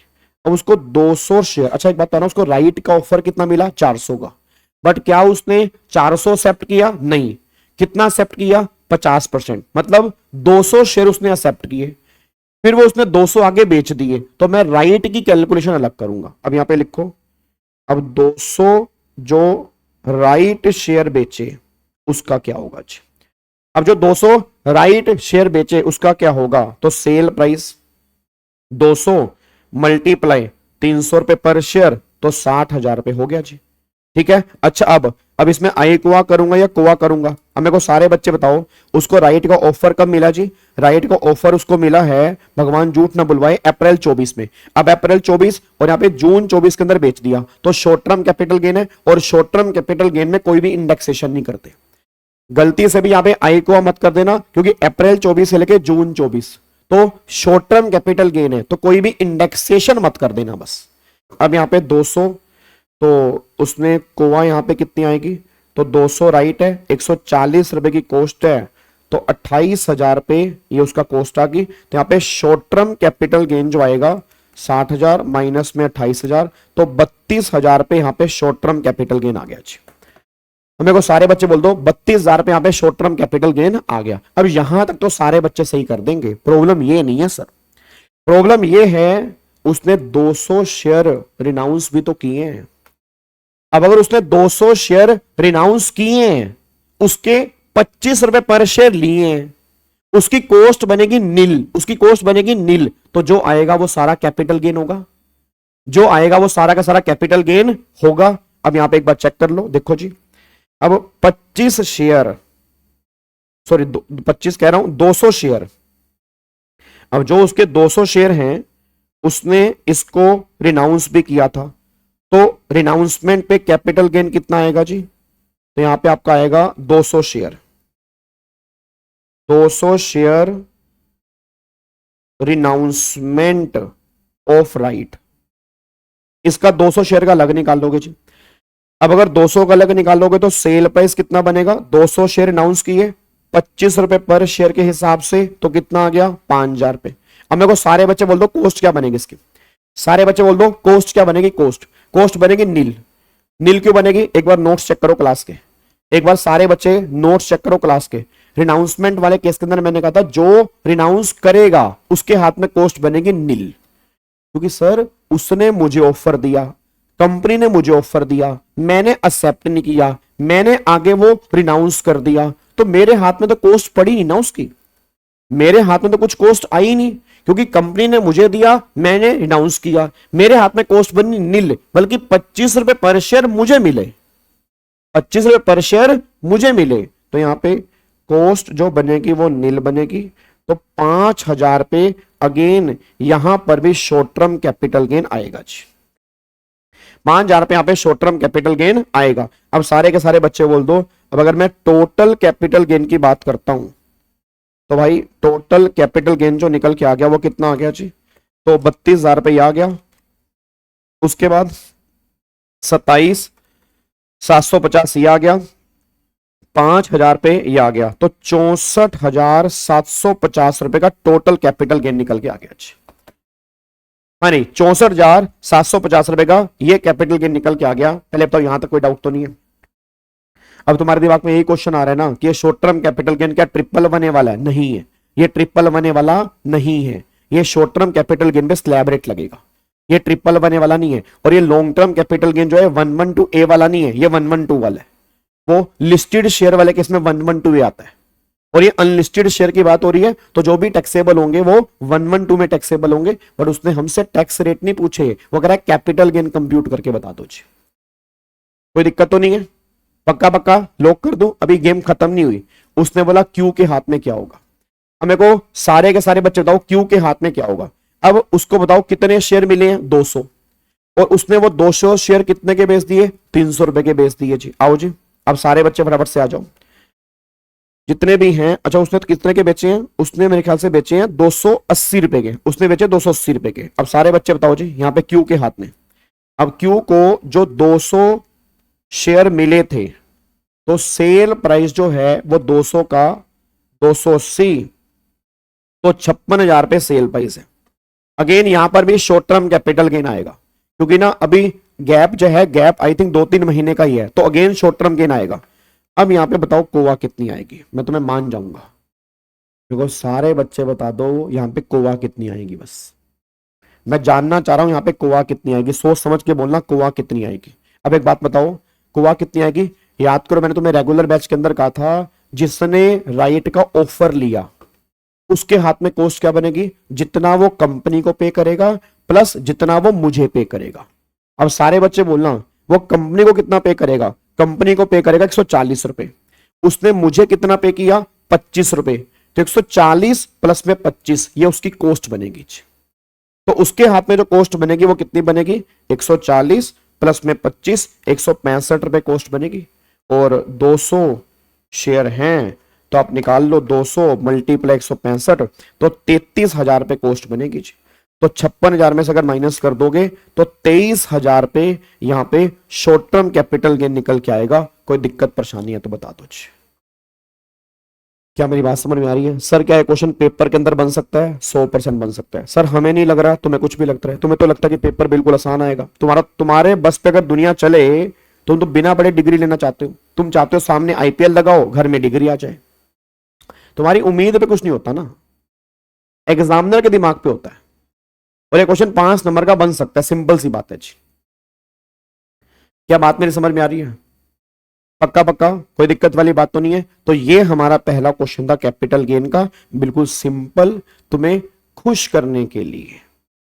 A: अब उसको 200 शेयर, अच्छा एक बात बताना, उसको राइट का ऑफर कितना मिला, 400 का, बट क्या उसने 400 एक्सेप्ट किया, नहीं। कितना एक्सेप्ट किया, 50%, मतलब 200 शेयर उसने एक्सेप्ट किए, फिर वो उसने 200 आगे बेच दिए, तो मैं राइट की कैलकुलेशन अलग करूंगा। अब यहां पे लिखो, अब 200 जो राइट शेयर बेचे उसका क्या होगा जी। अब जो 200 राइट शेयर बेचे उसका क्या होगा, तो सेल प्राइस 200 मल्टीप्लाई 300 रुपए पर शेयर, तो 60,000 रुपए हो गया जी, ठीक है। अच्छा अब इसमें आई कोआ करूंगा या कोआ करूंगा, अब मेरे को सारे बच्चे बताओ, उसको राइट का ऑफर कब मिला जी, राइट का ऑफर उसको मिला है, भगवान झूठ ना बुलवाए, अप्रैल 24 में। अब अप्रैल 24 और यहाँ पे जून 24 के अंदर बेच दिया, तो शॉर्ट टर्म कैपिटल गेन है, और शॉर्ट टर्म कैपिटल गेन में कोई भी इंडेक्सेशन नहीं करते। गलती से भी यहाँ पे आई कोआ मत कर देना, क्योंकि अप्रैल 24 से लेके जून 24 तो शॉर्ट टर्म कैपिटल गेन है, तो कोई भी इंडेक्सेशन मत कर देना बस। अब यहाँ पे 200, तो उसने कोवा यहाँ पे कितनी आएगी, तो 200 राइट है, 140 रुपए की कॉस्ट है, तो 28,000 पे ये उसका कॉस्ट आ गई। तो यहाँ पे शॉर्ट टर्म कैपिटल गेन जो आएगा 60,000 माइनस में 28,000, तो 32,000 पे यहाँ पे शॉर्ट टर्म कैपिटल गेन आ गया जी। तो मेरे को सारे बच्चे बोल दो 32,000 पे यहाँ पे शॉर्ट टर्म कैपिटल गेन आ गया। अब यहां तक तो सारे बच्चे सही कर देंगे, प्रॉब्लम ये नहीं है सर, प्रॉब्लम ये है उसने 200 शेयर रिनाउंस भी तो किए हैं। अब अगर उसने 200 शेयर रिनाउंस किए हैं, उसके 25 रुपए पर शेयर लिए हैं, उसकी कॉस्ट बनेगी नील, उसकी कॉस्ट बनेगी नील, तो जो आएगा वो सारा कैपिटल गेन होगा, जो आएगा वो सारा का सारा कैपिटल गेन होगा। अब यहां पे एक बार चेक कर लो, देखो जी, अब 25 शेयर, सॉरी 25 कह रहा हूं, 200 शेयर, अब जो उसके 200 शेयर हैं उसने इसको रिनाउंस भी किया था, तो रिनाउंसमेंट पे कैपिटल गेन कितना आएगा जी, तो यहां पे आपका आएगा 200 शेयर, 200 शेयर रिनाउंसमेंट ऑफ राइट, इसका 200 शेयर का अलग निकालोगे जी। अब अगर 200 का अलग निकालोगे तो सेल प्राइस कितना बनेगा, 200 शेयर अनाउंस किए 25 रुपए पर शेयर के हिसाब से, तो कितना आ गया 5,000 पे। अब मेरे को सारे बच्चे बोल दो कॉस्ट क्या बनेगी इसकी, सारे बच्चे बोल दो कॉस्ट क्या बनेगी, कॉस्ट बनेगी नील। नील क्यों बनेगी, एक बार नोट्स चेक करो क्लास के, एक बार सारे बच्चे नोट्स चेक करो क्लास के। रिनाउंसमेंट वाले केस के अंदर मैंने कहा था जो रिनाउंस करेगा उसके हाथ में कॉस्ट बनेगी नील, क्योंकि सर उसने मुझे ऑफर दिया, कंपनी ने मुझे ऑफर दिया, मैंने एक्सेप्ट नहीं किया, मैंने आगे वो रिनाउंस कर दिया, तो मेरे हाथ में तो कॉस्ट पड़ी नहीं ना उसकी, मेरे हाथ में तो कुछ कॉस्ट आई नहीं, क्योंकि कंपनी ने मुझे दिया, मैंने रिनाउंस किया, मेरे हाथ में कॉस्ट बनी नील, बल्कि 25 रुपए पर शेयर मुझे मिले, 25 रुपए पर शेयर मुझे मिले, तो यहां पे कॉस्ट जो बनेगी वो नील बनेगी। तो 5,000 पे अगेन यहां पर भी शॉर्ट टर्म कैपिटल गेन आएगा जी, 5,000 पे यहां पे शॉर्ट टर्म कैपिटल गेन आएगा। अब सारे के सारे बच्चे बोल दो, अब अगर मैं टोटल कैपिटल गेन की बात करता हूं तो भाई टोटल कैपिटल गेन जो निकल के आ गया वो कितना आ गया जी, तो 32,000 पे आ गया, उसके बाद 27,750 ये आ गया, 5,000 पे ये आ गया, तो 64,750 रुपए का टोटल कैपिटल गेन निकल के आ गया जी। हाँ नहीं, 64,750 रुपए का ये कैपिटल गेन निकल के आ गया। पहले बताओ यहां तक कोई डाउट तो नहीं है। अब तुम्हारे दिमाग में यही क्वेश्चन आ रहा है ना कि ये शॉर्ट टर्म कैपिटल गेन क्या ट्रिपल बने वाला है, नहीं है, ये ट्रिपल बने वाला नहीं है, ये शॉर्ट टर्म कैपिटल गेन पे स्लैब रेट लगेगा, ये ट्रिपल बने वाला नहीं है। और ये लॉन्ग टर्म कैपिटल गेन जो है 112A वाला नहीं है, ये 112 वाला है, वो लिस्टेड शेयर वाले केस में 112A आता है, और ये अनलिस्टेड शेयर की बात हो रही है, तो जो भी टैक्सेबल होंगे वो 112 में टैक्सेबल होंगे। बट उसने हमसे टैक्स रेट नहीं पूछे, वो कह रहा है कैपिटल गेन कंप्यूट करके बता दो जी। कोई दिक्कत तो नहीं है, पक्का पक्का लॉक कर दूं, अभी गेम खत्म नहीं हुई। उसने बोला क्यू के हाथ में क्या होगा, अब मेरे को सारे के सारे बच्चे बताओ क्यू के हाथ में क्या होगा। अब उसको बताओ कितने शेयर मिले हैं, 200, और उसने वो 200 शेयर कितने के बेच दिए, 300 रुपए के बेच दिए जी। आओ जी, अब सारे बच्चे फटाफट से आ जाओ जितने भी हैं। अच्छा उसने तो कितने के बेचे हैं, उसने मेरे ख्याल से बेचे हैं 280 रुपए के, उसने बेचे 280 रुपए के। अब सारे बच्चे बताओ जी यहाँ पे क्यू के हाथ में। अब क्यू को जो 200 शेयर मिले थे, तो सेल प्राइस जो है वो 200 का 280, तो 56,000 पे सेल प्राइस है। अगेन यहां पर भी शॉर्ट टर्म कैपिटल गेन आएगा, क्योंकि ना अभी गैप जो है, गैप आई थिंक 2-3 महीने का ही है, तो अगेन शॉर्ट टर्म गेन आएगा। अब यहां पे बताओ कोवा कितनी आएगी, मैं तुम्हें मान जाऊंगा, देखो सारे बच्चे बता दो यहां पे कोवा कितनी आएगी, बस मैं जानना चाह रहा हूं यहां पे कोवा कितनी आएगी, सोच समझ के बोलना कोवा कितनी आएगी। अब एक बात बताओ कोवा कितनी आएगी, याद करो मैंने तुम्हें रेगुलर बैच के अंदर कहा था जिसने राइट का ऑफर लिया उसके हाथ में कॉस्ट क्या बनेगी, जितना वो कंपनी को पे करेगा प्लस जितना वो मुझे पे करेगा। अब सारे बच्चे बोलना वो कंपनी को कितना पे करेगा, कंपनी को पे करेगा 140 रुपए, उसने मुझे कितना पे किया 25 रुपए, तो 140 प्लस में 25 ये उसकी कॉस्ट बनेगी। तो उसके हाथ में जो कॉस्ट बनेगी वो कितनी बनेगी, 140 प्लस में 25 165 रुपए कॉस्ट बनेगी। और 200 शेयर हैं तो आप निकाल लो 200 मल्टीप्लाई 165, तो 33,000 रुपए कॉस्ट बनेगी जी। तो 56,000 में से अगर माइनस कर दोगे तो 23,000 पे यहां पे शॉर्ट टर्म कैपिटल गेन निकल के आएगा। कोई दिक्कत परेशानी है तो बता दो जी। क्या मेरी बात समझ में आ रही है? सर क्या है क्वेश्चन पेपर के अंदर बन सकता है? 100% बन सकता है सर। हमें नहीं लग रहा, तुम्हें कुछ भी लगता है? तुम्हें तो लगता है कि पेपर बिल्कुल आसान आएगा। तुम्हारे बस पे अगर दुनिया चले, तुम तो बिना बड़े डिग्री लेना चाहते हो। तुम चाहते हो सामने आईपीएल लगाओ, घर में डिग्री आ जाए। तुम्हारी उम्मीद पे कुछ नहीं होता ना, एग्जामिनर के दिमाग पे होता है। और ये क्वेश्चन 5 नंबर का बन सकता है, सिंपल सी बात है जी। क्या बात मेरी समझ में आ रही है? पक्का पक्का, कोई दिक्कत वाली बात तो नहीं है। तो ये हमारा पहला क्वेश्चन था कैपिटल गेन का, बिल्कुल सिंपल, तुम्हें खुश करने के लिए,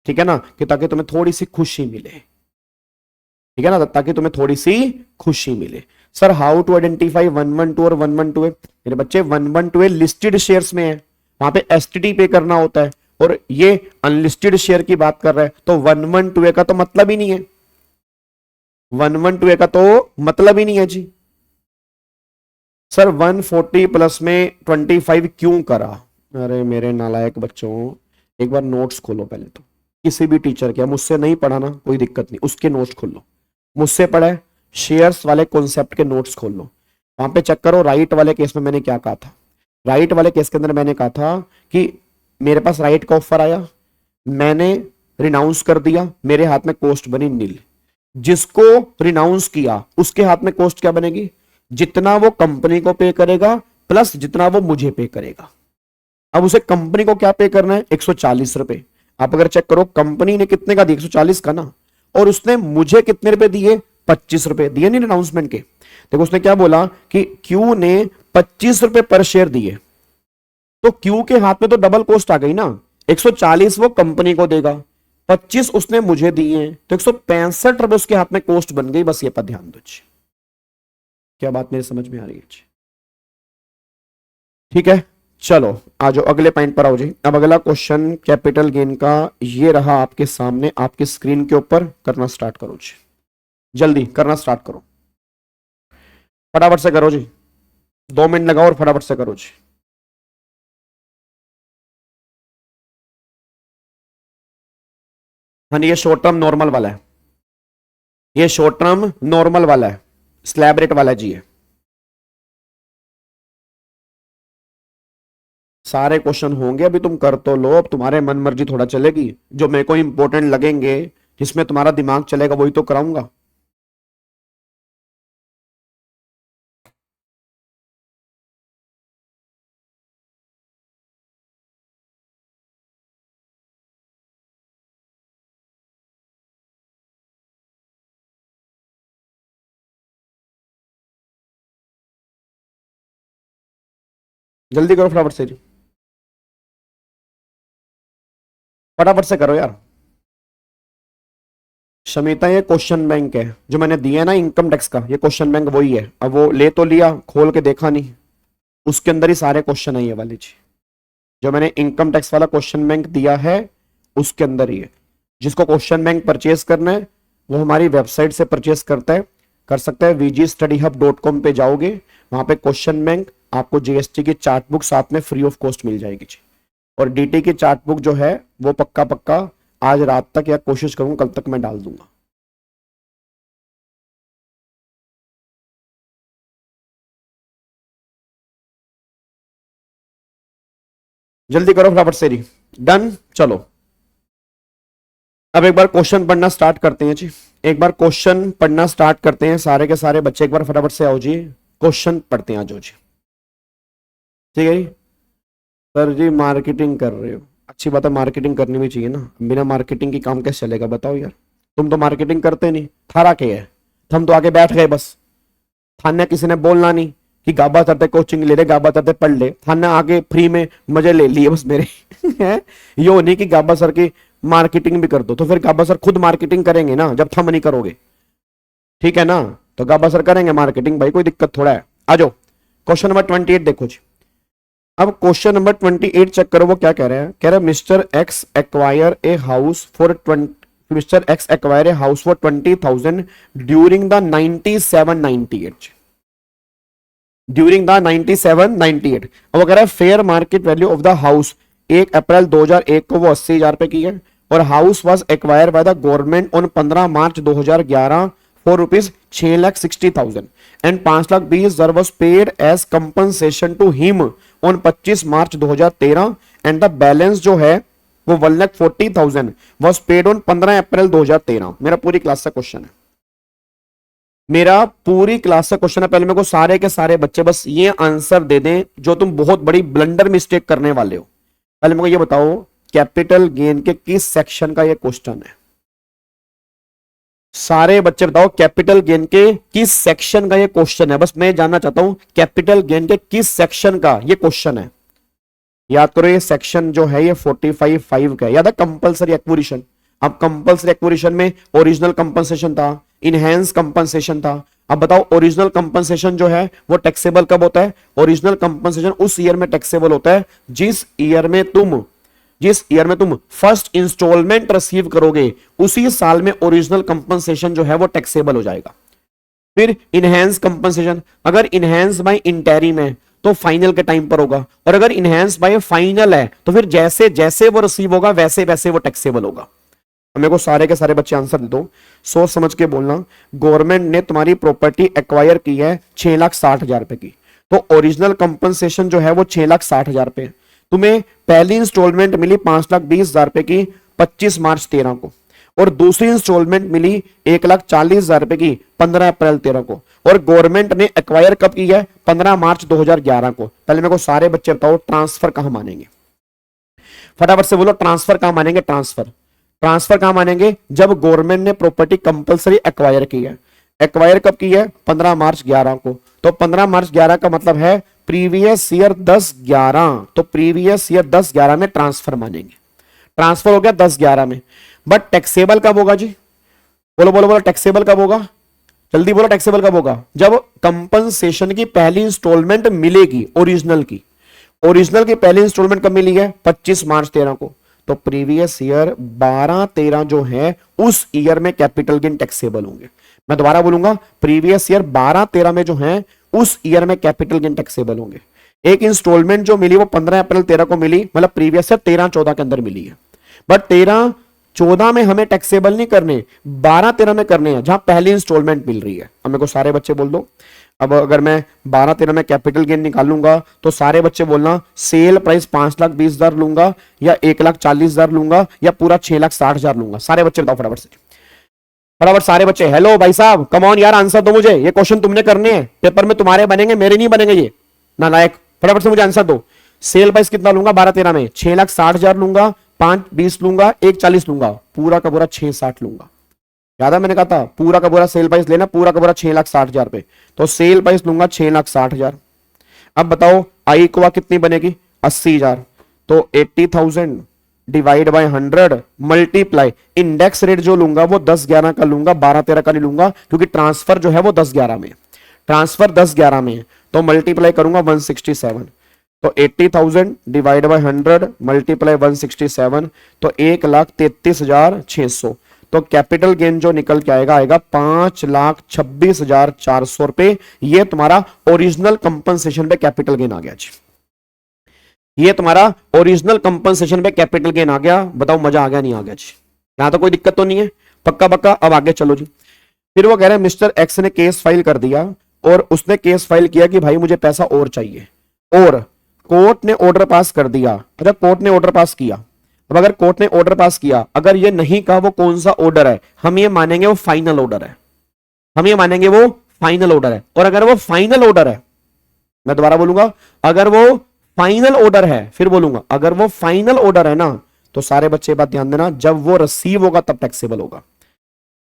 A: ठीक है ना, कि ताकि तुम्हें थोड़ी सी खुशी मिले, ठीक है ना, ताकि तुम्हें थोड़ी सी खुशी मिले। सर हाउ टू आइडेंटिफाई 112 और 112? मेरे बच्चे 112 लिस्टेड शेयर्स में है, वहां पे एसटीटी पे करना होता है, और ये अनलिस्टेड शेयर की बात कर रहा है, तो 112 का तो मतलब ही नहीं है। 112 का तो मतलब ही नहीं है जी। सर 140 प्लस में 25 क्यों करा? अरे मेरे नालायक बच्चों, एक बार नोट्स खोलो पहले तो, किसी भी टीचर के। मुझसे नहीं पढ़ाना कोई दिक्कत नहीं, उसके नोट्स खोलो। मुझसे पढ़ा है शेयर्स वाले कॉन्सेप्ट के नोट्स खोल लो, वहां पे चेक करो राइट वाले केस में मैंने क्या कहा था। राइट वाले केस के अंदर मैंने कहा था कि मेरे पास राइट का ऑफर आया, मैंने रिनाउंस कर दिया, मेरे हाथ में कॉस्ट बनी नील। जिसको रिनाउंस किया उसके हाथ में कॉस्ट क्या बनेगी? जितना वो कंपनी को पे करेगा प्लस जितना वो मुझे पे करेगा। अब उसे कंपनी को क्या पे करना है? 140 रुपए। आप अगर चेक करो कंपनी ने कितने का दिया? 140 का ना, और उसने मुझे कितने रुपए दिए? 25 रुपए दिए नहीं अनाउंसमेंट के। देखो उसने क्या बोला कि क्यू ने 25 रुपए पर शेयर दिए, तो क्यू के हाथ में तो डबल कॉस्ट आ गई ना। 140 वो कंपनी को देगा, 25 उसने मुझे दिए, तो 165 रुपए उसके हाथ में कॉस्ट बन गई। बस ये पर ध्यान दो। क्या बात मेरे समझ में आ रही है? ठीक है, चलो आ जाओ अगले पॉइंट पर आओ जी। अब अगला क्वेश्चन कैपिटल गेन का ये रहा आपके सामने, आपकी स्क्रीन के ऊपर। करना स्टार्ट करो जी, जल्दी करना स्टार्ट करो, फटाफट से करो जी, 2 मिनट लगाओ और फटाफट से करो जी। हाँ ये शॉर्ट टर्म नॉर्मल वाला है, ये शॉर्ट टर्म नॉर्मल वाला है, स्लैब रेट वाला जी है। सारे क्वेश्चन होंगे, अभी तुम कर तो लो, अब तुम्हारे मन मर्जी थोड़ा चलेगी। जो मेरे को इंपॉर्टेंट लगेंगे, जिसमें तुम्हारा दिमाग चलेगा, वही तो कराऊंगा। जल्दी करो फटाफट से जी, फटाफट से करो यार। शमिता ये क्वेश्चन बैंक है जो मैंने दिया है ना इनकम टैक्स का, ये क्वेश्चन बैंक वही है। अब वो ले तो लिया, खोल के देखा नहीं, उसके अंदर ही सारे क्वेश्चन है ये वाली जी। जो मैंने इनकम टैक्स वाला क्वेश्चन बैंक दिया है उसके अंदर ही है। जिसको क्वेश्चन बैंक परचेज करना है वो हमारी वेबसाइट से परचेज कर सकता है। VGStudyHub.com पे जाओगे, वहां पे क्वेश्चन बैंक आपको जीएसटी की चार्ट बुक साथ में फ्री ऑफ कॉस्ट मिल जाएगी जी। और डीटी की चार्ट बुक जो है वो पक्का पक्का आज रात तक, या कोशिश करूंगा कल तक मैं डाल दूंगा। जल्दी करो फटाफट से जी, डन। चलो अब एक बार क्वेश्चन पढ़ना स्टार्ट करते हैं जी, एक बार क्वेश्चन पढ़ना स्टार्ट करते हैं। सारे के सारे बच्चे एक बार फटाफट से आओ जी, क्वेश्चन पढ़ते हैं। आज जी ठीक है जी। सर जी मार्केटिंग कर रहे हो, अच्छी बात है, मार्केटिंग करनी भी चाहिए ना, बिना मार्केटिंग की काम कैसे चलेगा बताओ यार। तुम तो मार्केटिंग करते नहीं, थारा के है, हम तो आगे बैठ गए बस। थाने किसी ने बोलना नहीं कि गाबा तरते कोचिंग ले ले, गाबा तरते पढ़ ले, थाने आगे फ्री में मजे ले लिए बस मेरे है। यो नहीं कि गाबा सर की मार्केटिंग भी कर दो, तो फिर गाबा सर खुद मार्केटिंग करेंगे ना जब थम नहीं करोगे, ठीक है ना। तो गाबा सर करेंगे मार्केटिंग भाई, कोई दिक्कत थोड़ा है। आ जाओ क्वेश्चन नंबर 28 देखो जी। अब क्वेश्चन नंबर 28 चेक करो, वो क्या कह रहे हैं। कह रहे हैं Mr X acquire a house for 20,000 during the 97-98 during the 97-98। अब वो कह रहा है fair market value of the house 1 April 2001 को वो 80,000 पे की है, और house was acquired by the government on 15 March 2011 for rupees 6,60,000 and 5,20,000 was paid as compensation to him on 25 March 2013 and the balance जो है वो 1,40,000 वाज पेड ऑन 15 अप्रैल 2013। मेरा पूरी क्लास का क्वेश्चन है, मेरा पूरी क्लास का क्वेश्चन है। पहले मेरे को सारे के सारे बच्चे बस ये आंसर दे दें जो तुम बहुत बड़ी ब्लंडर मिस्टेक करने वाले हो। पहले मेरे को ये बताओ कैपिटल गेन के किस सेक्शन का ये क्वेश्चन है। सारे बच्चे बताओ कैपिटल गेन के किस सेक्शन का ये क्वेश्चन है। बस मैं जानना चाहता हूं कैपिटल गेन के किस सेक्शन का ये क्वेश्चन है। याद करो ये सेक्शन जो है ये 45(5) का है। याद है कंपलसरी एक्विजिशन। अब कंपलसरी एक्विजिशन में ओरिजिनल कंपनसेशन था, इनहेंस कंपनसेशन था। अब बताओ ओरिजिनल कंपनसेशन जो है वो टैक्सेबल कब होता है? ओरिजिनल कंपनसेशन उस ईयर में टैक्सेबल होता है जिस ईयर में तुम फर्स्ट इंस्टॉलमेंट रिसीव करोगे, उसी साल में ओरिजिनल कंपनसेशन जो है वो टैक्सेबल हो जाएगा। फिर इनहेंस कंपनसेशन, अगर इनहेंस बाय इंटरिम है तो फाइनल के टाइम पर होगा, और अगर इनहेंस बाय फाइनल है तो फिर जैसे जैसे वो रिसीव होगा वैसे वैसे वो टैक्सेबल होगा। मेरे को सारे के सारे बच्चे आंसर दे दो, सोच समझ के बोलना। गवर्नमेंट ने तुम्हारी प्रॉपर्टी एक्वायर की है 6,60,000 रुपए की, तो ओरिजिनल कंपनसेशन जो है वो 6,60,000 रुपए। तुम्हें पहली इंस्टॉलमेंट मिली 5,20,000 रुपए की 25 मार्च 13 को, और दूसरी इंस्टॉलमेंट मिली 1,40,000 रुपए की 15 अप्रैल 13 को, और गवर्नमेंट ने एक्वायर कब की है? 15 मार्च 2011 को। पहले मेरे को सारे बच्चे बताओ ट्रांसफर कहां मानेंगे, फटाफट से बोलो ट्रांसफर कहां मानेंगे? ट्रांसफर कहां मानेंगे? जब गवर्नमेंट ने प्रॉपर्टी कंपलसरी एक्वायर की है। एक्वायर कब की है? 15 मार्च 11 को। तो 15 मार्च 11 का मतलब है प्रीवियस ईयर 10/11, तो प्रीवियस ईयर 10/11 में ट्रांसफर मानेंगे। ट्रांसफर हो गया 10/11 में, बट टैक्सेबल कब होगा जी? बोलो बोलो बोलो, टैक्सेबल कब होगा? जल्दी बोलो, टैक्सेबल कब होगा? जब कंपनसेशन की पहली इंस्टॉलमेंट मिलेगी ओरिजिनल की। ओरिजिनल की पहली इंस्टॉलमेंट कब मिली है? 25 मार्च 13 को। तो प्रीवियस ईयर 12-13 जो है उस ईयर में कैपिटल गेन टैक्सेबल होंगे। मैं दोबारा बोलूंगा, प्रीवियस ईयर 12-13 में जो है उस ईयर में कैपिटल गेन टैक्सेबल होंगे। एक इंस्टॉलमेंट जो मिली वो 15 अप्रैल 13 को मिली, मतलब प्रीवियस ईयर 13-14 के अंदर मिली है, बट 13-14 में हमें टैक्सेबल नहीं करने, 12-13 में करने हैं जहां पहली इंस्टॉलमेंट मिल रही है। अब मेरे को सारे बच्चे बोल दो, अब अगर मैं 12-13 में कैपिटल गेन निकालूंगा तो सारे बच्चे बोलना सेल प्राइस 5,20,000 लूंगा या 1,40,000 लूंगा या पूरा 6,60,000 लूंगा। सारे बच्चे बताओ फटाफट से, फटाफट सारे बच्चे। हेलो भाई साहब, कम ऑन यार, आंसर दो मुझे। ये क्वेश्चन तुमने करने हैं, पेपर में तुम्हारे बनेंगे, मेरे नहीं बनेंगे ये नालायक। फटाफट से मुझे आंसर दो। सेल प्राइस कितना लूंगा 12-13 में? 6,60,000 लूंगा, 5,20 लूंगा, 1,40 लूंगा, पूरा का पूरा 6,60 लूंगा। याद है मैंने कहा था पूरा का पूरा सेल प्राइस लेना, पूरा का पूरा 6,60,000 रुपए। तो सेल प्राइस लूंगा 6,60,000। अब बताओ आई कोआ कितनी बनेगी? 80,000। तो 80,000 divide by 100 multiply index rate जो लूंगा वो 10/11 का लूंगा, 12-13 का नहीं लूंगा, क्योंकि ट्रांसफर जो है वो 10/11 में, ट्रांसफर 10/11 में है। तो मल्टीप्लाई करूंगा 167। तो 80,000 डिवाइड बाय 100 मल्टीप्लाई 167, तो 1,33,600। तो कैपिटल गेन जो निकल के आएगा 5,26,400 रुपए। ये तुम्हारा ओरिजिनल कंपनसेशन पे कैपिटल गेन आ गया जी। ये तुम्हारा ओरिजिनल कंपनसेशन पे कैपिटल गेन आ गया। बताओ मजा आ गया नहीं आ गया जी? यहां तो कोई दिक्कत तो नहीं है? पक्का पक्का। अब आगे चलो जी। फिर वो कह रहे हैं मिस्टर एक्स ने केस फाइल कर दिया और उसने केस फाइल किया कि भाई मुझे पैसा और चाहिए, और कोर्ट ने ऑर्डर पास कर दिया। अच्छा, कोर्ट ने ऑर्डर पास किया। अब अगर कोर्ट ने ऑर्डर पास किया, अगर ये नहीं कहा वो कौन सा ऑर्डर है, हम ये मानेंगे वो फाइनल ऑर्डर है, हम ये मानेंगे वो फाइनल ऑर्डर है। और अगर वो फाइनल ऑर्डर है, मैं दोबारा बोलूंगा, अगर वो फाइनल ऑर्डर है, फिर बोलूंगा अगर वो फाइनल ऑर्डर है ना, तो सारे बच्चे बात ध्यान देना, जब वो रिसीव होगा तब टैक्सेबल होगा।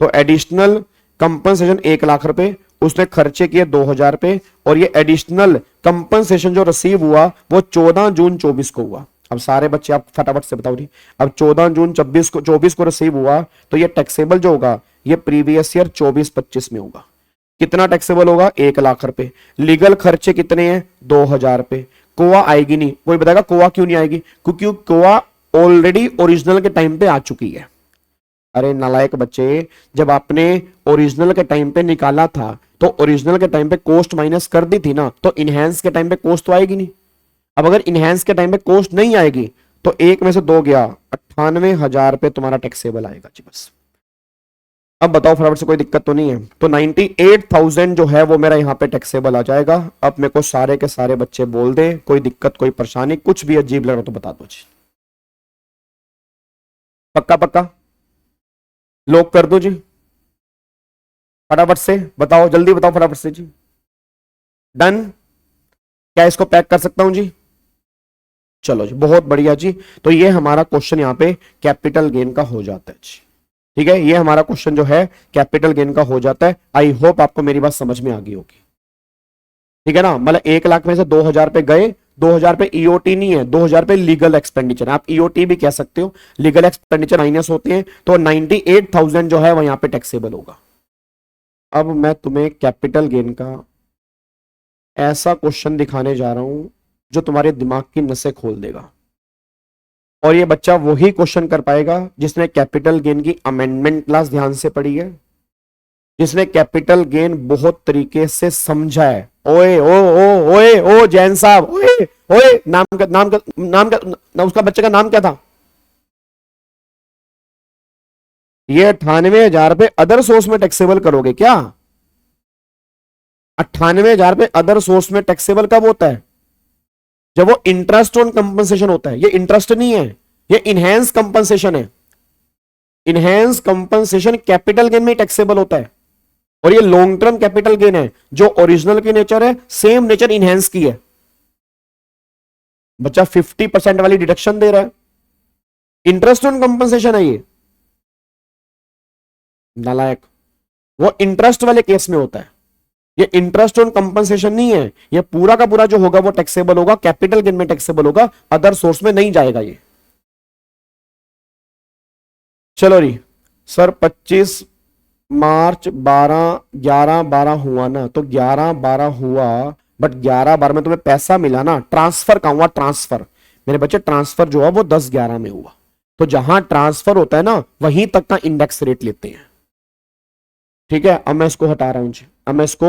A: तो एडिशनल कंपनसेशन 1,00,000 रुपए, उसने खर्चे किए 2,000 रुपए, और ये एडिशनल कंपनसेशन जो रिसीव हुआ वो 14 जून 24 को हुआ। अब सारे बच्चे आप फटाफट से बताओ जी, अब 14 जून 24 को रिसीव हुआ, तो ये टैक्सेबल जो होगा ये प्रीवियस ईयर 24-25 में होगा। कितना टैक्सेबल होगा? 1,00,000 रुपए। लीगल खर्चे कितने हैं? 2,000 रुपए। कोआ आएगी नहीं। कोई बताएगा कोआ क्यों नहीं आएगी? क्योंकि कोआ ऑलरेडी ओरिजिनल के टाइम पे आ चुकी है। अरे नालायक बच्चे, जब आपने ओरिजिनल के टाइम पे निकाला था तो ओरिजिनल के टाइम पे कॉस्ट माइनस कर दी थी ना, तो इनहेंस के टाइम पे कॉस्ट तो आएगी नहीं। अब अगर इनहेंस के टाइम पे कॉस्ट नहीं आएगी तो एक में से दो गया, 98,000 पे तुम्हारा टैक्सेबल आएगा जी बस। अब बताओ फटाफट से, कोई दिक्कत तो नहीं है? तो 98,000 जो है वो मेरा यहाँ पे टैक्सेबल आ जाएगा। अब मेरे को सारे के सारे बच्चे बोल दे, कोई दिक्कत कोई परेशानी कुछ भी अजीब लग रहा हो तो बता दो जी। पक्का पक्का लॉक कर दो जी, फटाफट से बताओ, जल्दी बताओ फटाफट से जी। डन? क्या इसको पैक कर सकता हूं जी? चलो जी, बहुत बढ़िया जी। तो ये हमारा क्वेश्चन यहाँ पे कैपिटल गेन का हो जाता है जी। ठीक है, ये हमारा क्वेश्चन जो है कैपिटल गेन का हो जाता है। आई होप आपको मेरी बात समझ में आ गई होगी। ठीक है ना, मतलब 1 लाख में से 2,000 पे गए, 2,000 पे ईओटी नहीं है, 2,000 पे लीगल एक्सपेंडिचर है। आप ईओटी भी कह सकते हो, लीगल एक्सपेंडिचर माइनस होते हैं, तो 98,000 जो है वह यहाँ पे टैक्सेबल होगा। अब मैं तुम्हें कैपिटल गेन का ऐसा क्वेश्चन दिखाने जा रहा हूं जो तुम्हारे दिमाग की नसें खोल देगा। और ये बच्चा वही क्वेश्चन कर पाएगा जिसने कैपिटल गेन की अमेंडमेंट क्लास ध्यान से पढ़ी है, जिसने कैपिटल गेन बहुत तरीके से समझा है। ओए ओ ओ ओए ओ जैन साहब, ओए ओए नाम का उसका बच्चे का नाम क्या था? ये 98,000 पे अदर सोर्स में टैक्सेबल करोगे क्या? 98,000 पे अदर सोर्स में टैक्सेबल कब होता है? जब वो इंटरेस्ट ऑन कंपनसेशन होता है। ये इंटरेस्ट नहीं है, ये इनहेंस कंपनसेशन है। इनहेंस कंपनसेशन कैपिटल गेन में टैक्सेबल होता है, और ये लॉन्ग टर्म कैपिटल गेन है जो ओरिजिनल की नेचर है, सेम नेचर इनहेंस की है। बच्चा 50% वाली डिडक्शन दे रहा है, इंटरेस्ट ऑन कंपनसेशन है ये। नालायक, वो इंटरेस्ट वाले केस में होता है, ये इंटरेस्ट ऑन कंपनसेशन नहीं है। ये पूरा का पूरा जो होगा वो टैक्सेबल होगा, कैपिटल गेन में टैक्सेबल होगा, अदर सोर्स में नहीं जाएगा ये। चलो री सर, 25 मार्च 11/12 हुआ ना, तो 11/12 हुआ, बट 11/12 में तुम्हें पैसा मिला ना, ट्रांसफर का हुआ ट्रांसफर। मेरे बच्चे ट्रांसफर जो है वो 10/11 में हुआ, तो जहां ट्रांसफर होता है ना वहीं तक का इंडेक्स रेट लेते हैं। ठीक है, अब मैं इसको हटा रहा हूं जी। अब मैं इसको,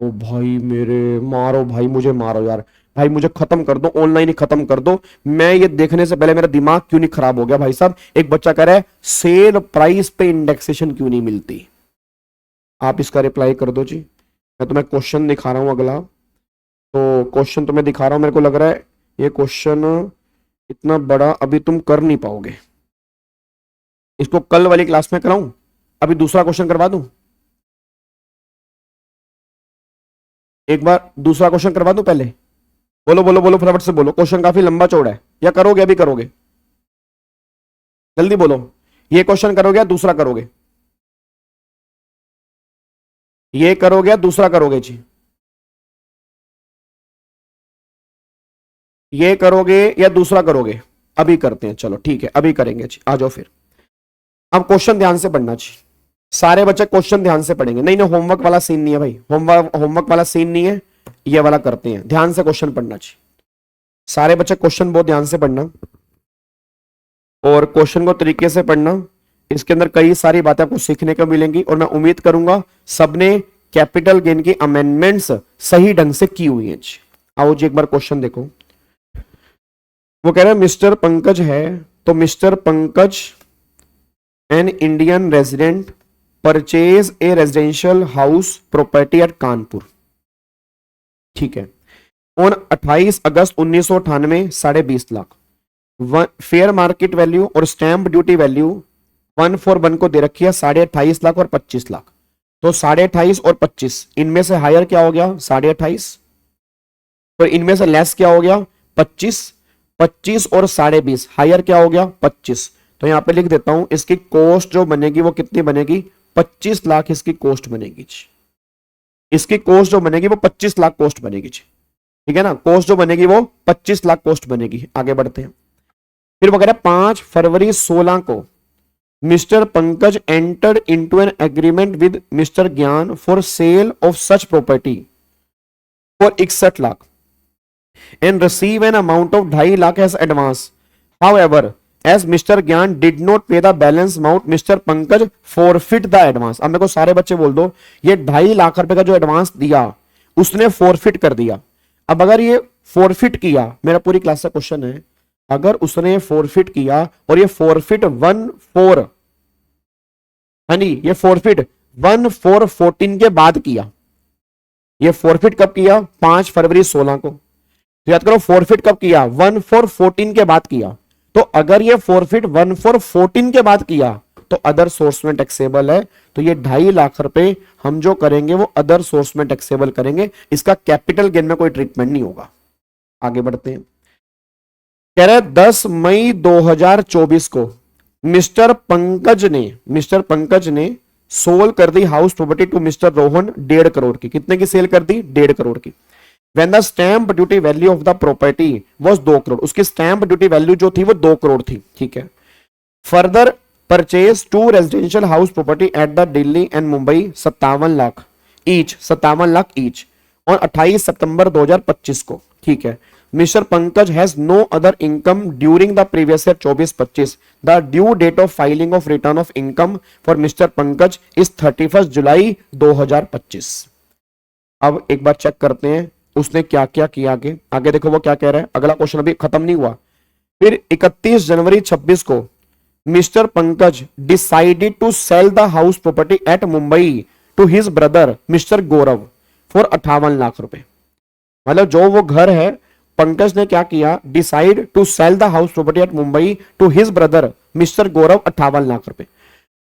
A: ओ भाई मेरे, मारो भाई, मुझे मारो यार भाई, मुझे खत्म कर दो, ऑनलाइन ही खत्म कर दो। मैं ये देखने से पहले मेरा दिमाग क्यों नहीं खराब हो गया भाई साहब। एक बच्चा कह रहा है सेल प्राइस पे इंडेक्सेशन क्यों नहीं मिलती। आप इसका रिप्लाई कर दो जी। मैं तुम्हें क्वेश्चन दिखा रहा हूं अगला, तो क्वेश्चन तुम्हें दिखा रहा हूं। मेरे को लग रहा है ये क्वेश्चन इतना बड़ा अभी तुम कर नहीं पाओगे, इसको कल वाली क्लास में कराऊं, अभी दूसरा क्वेश्चन करवा दूं, एक बार दूसरा क्वेश्चन करवा दूं पहले? बोलो बोलो बोलो फटाफट से बोलो, क्वेश्चन काफी लंबा चौड़ा है, या करोगे अभी करोगे? जल्दी बोलो, ये क्वेश्चन करोगे या दूसरा करोगे? ये करोगे या दूसरा करोगे जी? ये करोगे या दूसरा करोगे? अभी करते हैं, चलो ठीक है अभी करेंगे जी, आ जाओ फिर। अब क्वेश्चन ध्यान से पढ़ना जी, सारे बच्चे क्वेश्चन ध्यान से पढ़ेंगे। नहीं नहीं, होमवर्क वाला सीन नहीं है भाई, होमवर्क वाला सीन नहीं है, ये वाला करते हैं। ध्यान से क्वेश्चन पढ़ना जी, सारे बच्चे क्वेश्चन बहुत ध्यान से पढ़ना, और क्वेश्चन को तरीके से पढ़ना। इसके अंदर कई सारी बातें आपको सीखने को मिलेंगी, और मैं उम्मीद करूंगा सबने कैपिटल गेन की अमेंडमेंट्स सही ढंग से की हुई हैं। आओ जी एक बार क्वेश्चन देखो। वो कह रहे हैं मिस्टर पंकज है, तो mister Pankaj an Indian resident purchase a residential house property at Kanpur. ठीक है, on 28 August 1998 20.5 lakh. Fair market value और स्टैंप ड्यूटी वैल्यू 141 को दे रखी है 28.5 लाख और 25 लाख। तो 28.5 और 25, इनमें से हायर क्या हो गया? 28.5। तो इनमें से लेस क्या हो गया? 25। 25 और 20.5 हायर क्या हो गया? 25। तो यहां पे लिख देता हूं, इसकी कॉस्ट जो बनेगी वो कितनी बनेगी? 25 लाख इसकी कॉस्ट बनेगी जी। इसकी कॉस्ट जो बनेगी वो 25 लाख कॉस्ट बनेगी जी। ठीक है ना, कॉस्ट जो बनेगी वो 25 लाख कॉस्ट बनेगी। आगे बढ़ते हैं। फिर वगैरह 5 फरवरी 16 को mister Pankaj entered into an agreement with mister Gyan for sale of such property for 61 lakh and receive an amount of 2.5 lakh as advance. However, as Mr. Gyan did not pay the balance amount, Mr. Pankaj forfeit the advance. अब मेरे को सारे बच्चे बोल दो, ये 2.5 लाख रुपए का जो एडवांस दिया उसने फॉरफिट कर दिया। अब अगर ये फॉरफिट किया, मेरा पूरी क्लास का क्वेश्चन है, अगर उसने फोरफिट किया और ये फोरफिट 1/4, हाँ जी, ये फोरफिट 1/4/14 के बाद किया, ये फोरफिट कब किया? 5 फरवरी 16 को। तो याद करो फोरफिट कब किया? 1/4/14 के बाद किया। तो अगर ये फोरफिट 1/4/14 के बाद किया तो अदर सोर्स में टैक्सेबल है। तो ये 2.5 लाख रुपए हम जो करेंगे वो अदर सोर्स में टैक्सेबल करेंगे, इसका कैपिटल गेन में कोई ट्रीटमेंट नहीं होगा। आगे बढ़ते हैं। कह रहे 10 मई 2024 को मिस्टर पंकज ने सोल कर दी house property to Mr Rohan 1.5 crore की। कितने की सेल कर दी? 1.5 करोड़ की। When the stamp duty value of the property was 2 crore, उसकी स्टैंप ड्यूटी वैल्यू जो थी वो 2 करोड़ थी, ठीक है। Further purchase 2 residential house property at the Delhi and Mumbai 57 lakh each और 28 सितंबर 2025 को, ठीक है। Mr Pankaj has no other income during the previous year 24-25। The due date of filing of return of income for Mr Pankaj is 31 July 2025। अब एक बार check करते हैं उसने क्या क्या किया। आगे देखो वो क्या कह रहा है। अगला क्वेश्चन अभी खत्म नहीं हुआ। फिर 31 जनवरी 26 को mister Pankaj decided to sell the house property at Mumbai to his brother mister Gaurav for 58 lakh रुपए। मतलब जो वो घर है, पंकज ने क्या किया? Decide to sell the house property at Mumbai to his brother mister Gaurav 58 lakh रुपए।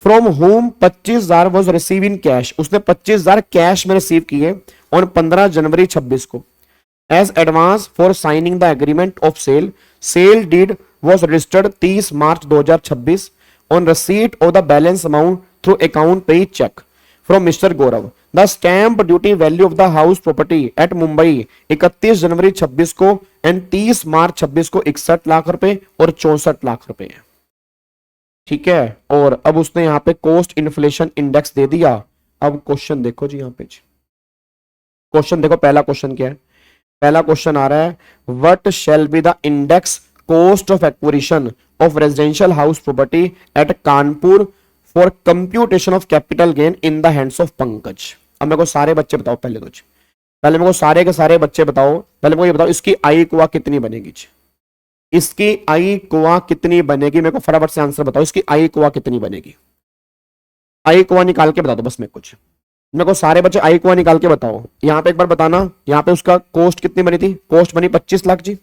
A: From home 25,000 was receive in cash, उसने 25,000 कैश में रिसीव किए ऑन 15 जनवरी 26 को। As advance for signing the agreement of sale deed was registered 30 March 2026 on receipt of the balance amount through account pay cheque from mister Gaurav. The stamp duty value of the house property at Mumbai 31 जनवरी 26 को and 30 मार्च 26 को 61 लाख रुपए और 64 लाख रुपए है, ठीक है। और अब उसने यहां पे कॉस्ट इन्फ्लेशन इंडेक्स दे दिया। अब क्वेश्चन देखो जी, यहां पे क्वेश्चन देखो। पहला क्वेश्चन क्या है? पहला क्वेश्चन आ रहा है what shall be the index cost of acquisition of residential house property at Kanpur for computation of capital gain in the hands of Pankaj. अब मेरे को सारे बच्चे बताओ, पहले मेरे को सारे के सारे बच्चे बताओ। पहले मेरे को ये बताओ इसकी आई कुआ कितनी बनेगी? इसकी आई कुआ कितनी बनेगी? मेरे को फटाफट से आंसर बताओ, इसकी आई कुआ कितनी बनेगी? आई कुआ निकाल के बता दो बस। मेरे को सारे बच्चे आई कुआ निकाल के बताओ। यहां पे एक बार बताना, यहां पे उसका कॉस्ट कितनी बनी थी? कॉस्ट बनी 25 लाख जी।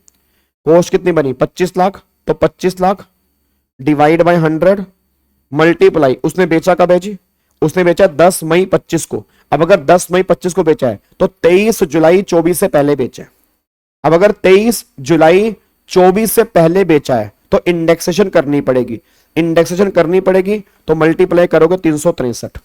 A: कॉस्ट कितनी बनी? 25 लाख। तो 25 लाख डिवाइड बाय 100 मल्टीप्लाई, उसने बेचा कब है जी? उसने बेचा 10 मई 25 को। अब अगर 10 मई 25 को बेचा है तो 23 जुलाई 24 से पहले बेचा है। अब अगर 23 जुलाई 24 से पहले बेचा है तो इंडेक्सेशन करनी पड़ेगी। इंडेक्सेशन करनी पड़ेगी तो मल्टीप्लाई करोगे 363।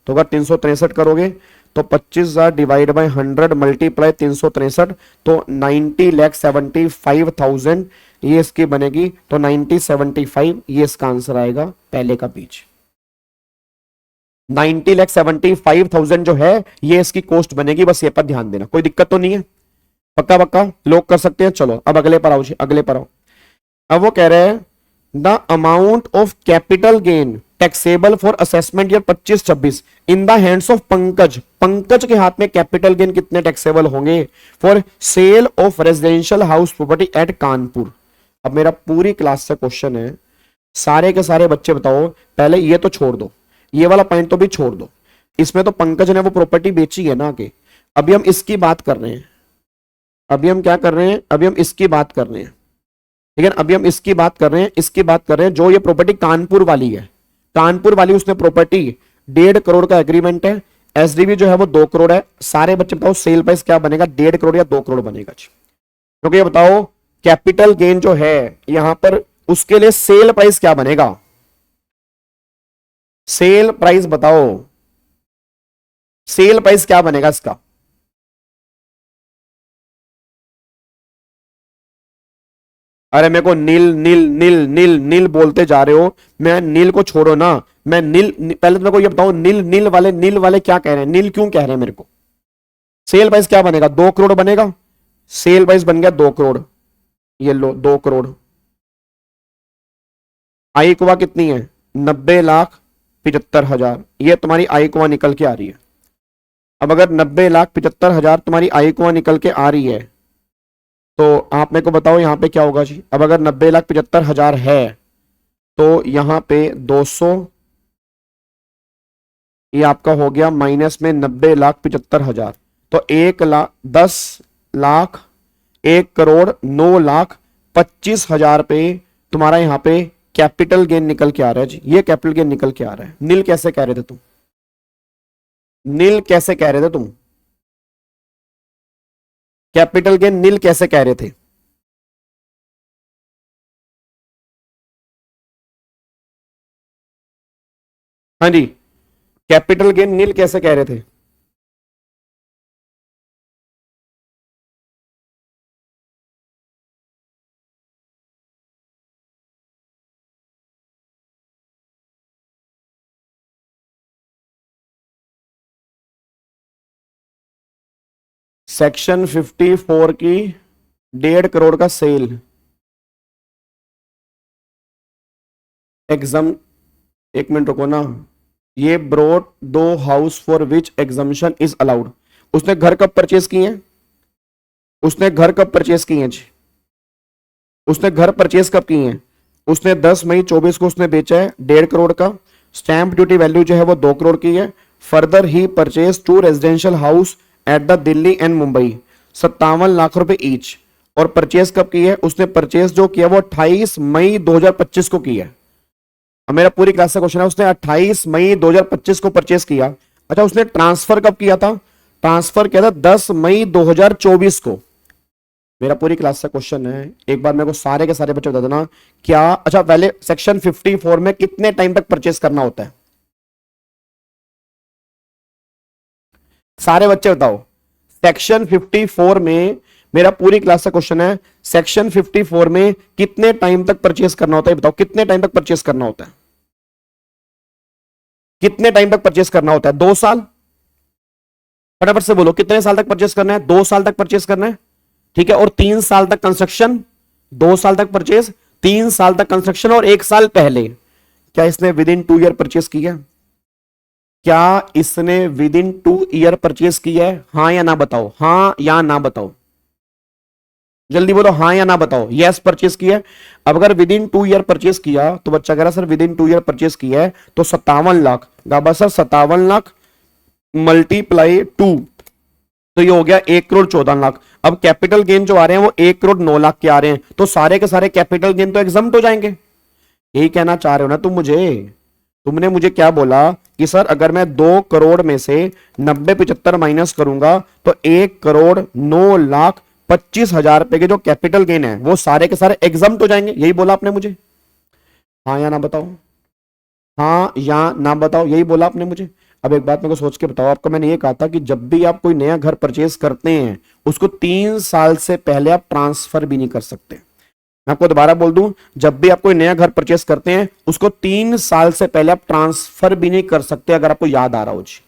A: तो अगर 363 करोगे तो 25,000 डिवाइड बाय 100 मल्टीप्लाई 363 तो 90,75,000 ये इसकी बनेगी। तो 90,75 ये इसका आंसर आएगा पहले का बीच। 90,75,000 जो है ये इसकी कॉस्ट बनेगी। बस ये पर ध्यान देना, कोई दिक्कत तो नहीं है। पक्का पक्का लोग कर सकते हैं। चलो अब अगले पर आओ जी, अगले पर आओ। अब वो कह रहे हैं the amount of capital gain taxable for assessment year 25-26 in the hands of Pankaj. Pankaj के हाथ में कैपिटल गेन कितने टैक्सेबल होंगे for sale of residential house property at Kanpur. अब मेरा पूरी क्लास से क्वेश्चन है, सारे के सारे बच्चे बताओ। पहले ये तो छोड़ दो, ये वाला पॉइंट तो भी छोड़ दो। इसमें तो पंकज ने वो प्रॉपर्टी बेची है ना आगे। अभी हम इसकी बात कर रहे हैं। अभी हम क्या कर रहे हैं? अभी हम इसकी बात कर रहे हैं, लेकिन अभी हम इसकी बात कर रहे हैं, इसकी बात कर रहे हैं जो ये प्रॉपर्टी कानपुर वाली है। कानपुर वाली उसने प्रॉपर्टी 1.5 करोड़ का एग्रीमेंट है। एसडीवी जो है वो 2 करोड़ है। सारे बच्चे बताओ सेल प्राइस क्या बनेगा? 1.5 करोड़ या 2 करोड़ बनेगा? क्योंकि ये बताओ कैपिटल गेन जो है यहां पर उसके लिए सेल प्राइस क्या बनेगा? सेल प्राइस बताओ, सेल प्राइस क्या बनेगा इसका? अरे मेरे को नील नील नील नील नील बोलते जा रहे हो। मैं नील को छोड़ो ना, मैं पहले तो मेरे को ये बताओ नील वाले क्या कह रहे हैं? नील क्यों कह रहे हैं मेरे को? सेल प्राइस क्या बनेगा? 2 करोड़ बनेगा। सेल प्राइस बन गया 2 करोड़। ये लो 2 करोड़। आई कुआ कितनी है? 90,75,000। ये तुम्हारी आई कुआ निकल के आ रही है। अब अगर 90,75,000 तुम्हारी आई कुआ निकल के आ रही है तो आप मेरे को बताओ यहाँ पे क्या होगा जी। अब अगर 90,75,000 है तो यहाँ पे 200, ये आपका हो गया माइनस में 90,75,000, तो 1 लाख 10 लाख 1,09,25,000 पे तुम्हारा यहाँ पे कैपिटल गेन निकल के आ रहा है जी। ये कैपिटल गेन निकल के आ रहा है। नील कैसे कह रहे थे तुम? नील कैसे कह रहे थे तुम? कैपिटल गेन नील कैसे कह रहे थे? हाँ जी, कैपिटल गेन नील कैसे कह रहे थे? सेक्शन 54 की 1.5 करोड़ का सेल एग्जाम, एक मिनट रुको ना। ये ब्रोट दो house for which exemption is allowed. उसने घर कब परचेस किए हैं? उसने घर कब परचेस किए हैं जी? उसने घर परचेस कब किए हैं? उसने 10 मई 24 को उसने बेचा है 1.5 करोड़ का। स्टैंप ड्यूटी वैल्यू जो है वो 2 करोड़ की है। Further he purchase 2 residential house at the Delhi and Mumbai 57 lakh रुपए ईच। और परचेज कब की है? उसने परचेज जो किया वो 28 मई 2025 को किया है। अब मेरा पूरी क्लास का क्वेश्चन है, उसने 28 मई 2025 को परचेस किया। अच्छा, उसने ट्रांसफर कब किया था? ट्रांसफर किया था 10 मई 2024 को। मेरा पूरी क्लास का क्वेश्चन है, एक बार मेरे को सारे के सारे बच्चे बता देना क्या। अच्छा, पहले सेक्शन 54 में कितने टाइम तक परचेस करना होता है? सारे बच्चे बताओ। सेक्शन 54 में, मेरा पूरी क्लास का क्वेश्चन है, सेक्शन 54 में कितने टाइम तक परचेस करना होता है? बताओ कितने टाइम तक परचेस करना होता है? कितने टाइम तक परचेस करना होता है? 2 साल। फटाफट से बोलो कितने साल तक परचेस करना है? 2 साल तक परचेस करना है, ठीक है। और 3 साल तक कंस्ट्रक्शन, 2 साल तक परचेस, 3 साल तक कंस्ट्रक्शन और 1 साल पहले। क्या इसने विद इन 2 ईयर परचेस किया? क्या इसने विद इन 2 ईयर परचेस किया है? हाँ या ना बताओ, हाँ या ना बताओ, जल्दी बोलो हाँ या ना बताओ। यस, परचेस किया है। अब अगर विद इन 2 ईयर परचेस किया तो बच्चा कह रहा sir with in 2 year purchase किया है तो 57 लाख, गाबा सर 57 लाख मल्टीप्लाई 2, तो ये हो गया 1,14,00,000। अब कैपिटल गेन जो आ रहे हैं वो 1,09,00,000 के आ रहे हैं, तो सारे के सारे कैपिटल गेन तो एग्जम्प्ट हो जाएंगे। यही कहना चाह रहे हो ना तुम मुझे? तुमने मुझे क्या बोला कि सर अगर मैं 2 करोड़ में से 90,75 माइनस करूंगा तो 1,09,25,000 रुपए के जो कैपिटल गेन है वो सारे के सारे एग्जम्प्ट हो जाएंगे। यही बोला आपने मुझे, हाँ या ना बताओ, हाँ या ना बताओ, यही बोला आपने मुझे। अब एक बात मेरे को सोच के बताओ, आपको मैंने ये कहा था कि जब भी आप कोई नया घर परचेज करते हैं उसको 3 साल से पहले आप ट्रांसफर भी नहीं कर सकते। मैं आपको दोबारा बोल दूं, जब भी आप कोई नया घर परचेस करते हैं उसको 3 साल से पहले आप ट्रांसफर भी नहीं कर सकते। अगर आपको याद आ रहा हो जी,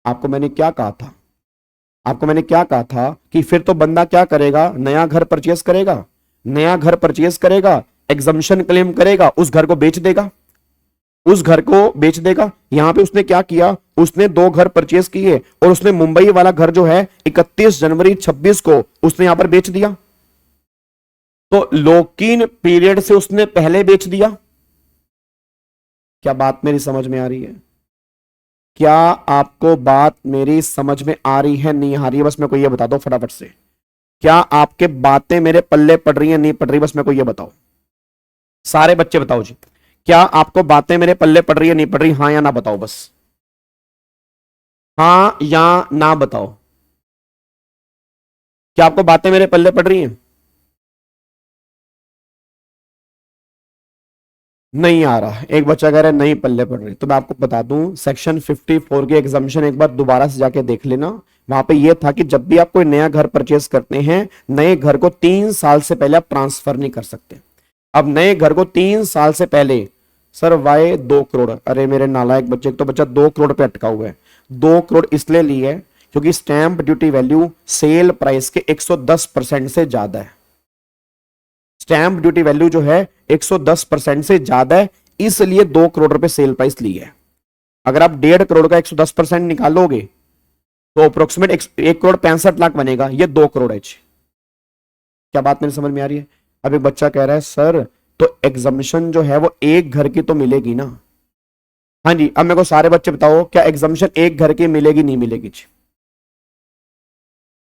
A: आपको मैंने क्या कहा था? आपको मैंने क्या कहा था कि फिर तो बंदा क्या करेगा? नया घर परचेस करेगा, नया घर परचेस करेगा, एग्जम्पशन क्लेम करेगा, उस घर को बेच देगा, उस घर को बेच देगा। यहां पे उसने क्या किया? उसने 2 घर परचेस किए और उसने मुंबई वाला घर जो है 31 जनवरी 26 को उसने यहां पर बेच दिया। तो लॉक-इन पीरियड से उसने पहले बेच दिया। क्या बात मेरी समझ में आ रही है? क्या आपको बात मेरी समझ में आ रही है, नहीं आ रही है? बस मेरे को ये बता दो फटाफट से, क्या आपके बातें मेरे पल्ले पड़ रही है, नहीं पड़ रही? बस मेरे को ये बताओ, सारे बच्चे बताओ जी, क्या आपको बातें मेरे पल्ले पड़ रही है, नहीं पड़ रही? हाँ या ना बताओ, बस हाँ या ना बताओ। क्या आपको बातें मेरे पल्ले पड़ रही हैं? नहीं आ रहा। एक बच्चा कह रहा है नहीं पल्ले पड़ रही। तो मैं आपको बता दूं, सेक्शन 54 के एग्जामिशन एक बार दोबारा से जाके देख लेना। वहां पे ये था कि जब भी आप कोई नया घर परचेस करते हैं, नए घर को 3 साल से पहले आप ट्रांसफर नहीं कर सकते। अब नए घर को 3 साल से पहले, सर वाई 2 करोड़, अरे मेरे नालायक बच्चे, तो बच्चा 2 करोड़ पे अटका हुआ है। 2 करोड़ इसलिए ली है क्योंकि stamp duty value sale price के 110% से ज्यादा है। स्टैंप ड्यूटी वैल्यू जो है 110% से ज्यादा है, इसलिए 2 करोड़ रुपए सेल प्राइस ली है। अगर आप 1.5 करोड़ का 110% निकालोगे तो अप्रोक्सीमेट 1,65,00,000 बनेगा। ये 2 करोड़ है। क्या बात मेरी समझ में आ रही है? अब एक बच्चा कह रहा है सर तो एग्जम्पशन जो है वो एक घर की तो मिलेगी ना। हाँ जी, अब मेरे को सारे बच्चे बताओ क्या एग्जम्पशन एक घर की मिलेगी नहीं मिलेगी जी?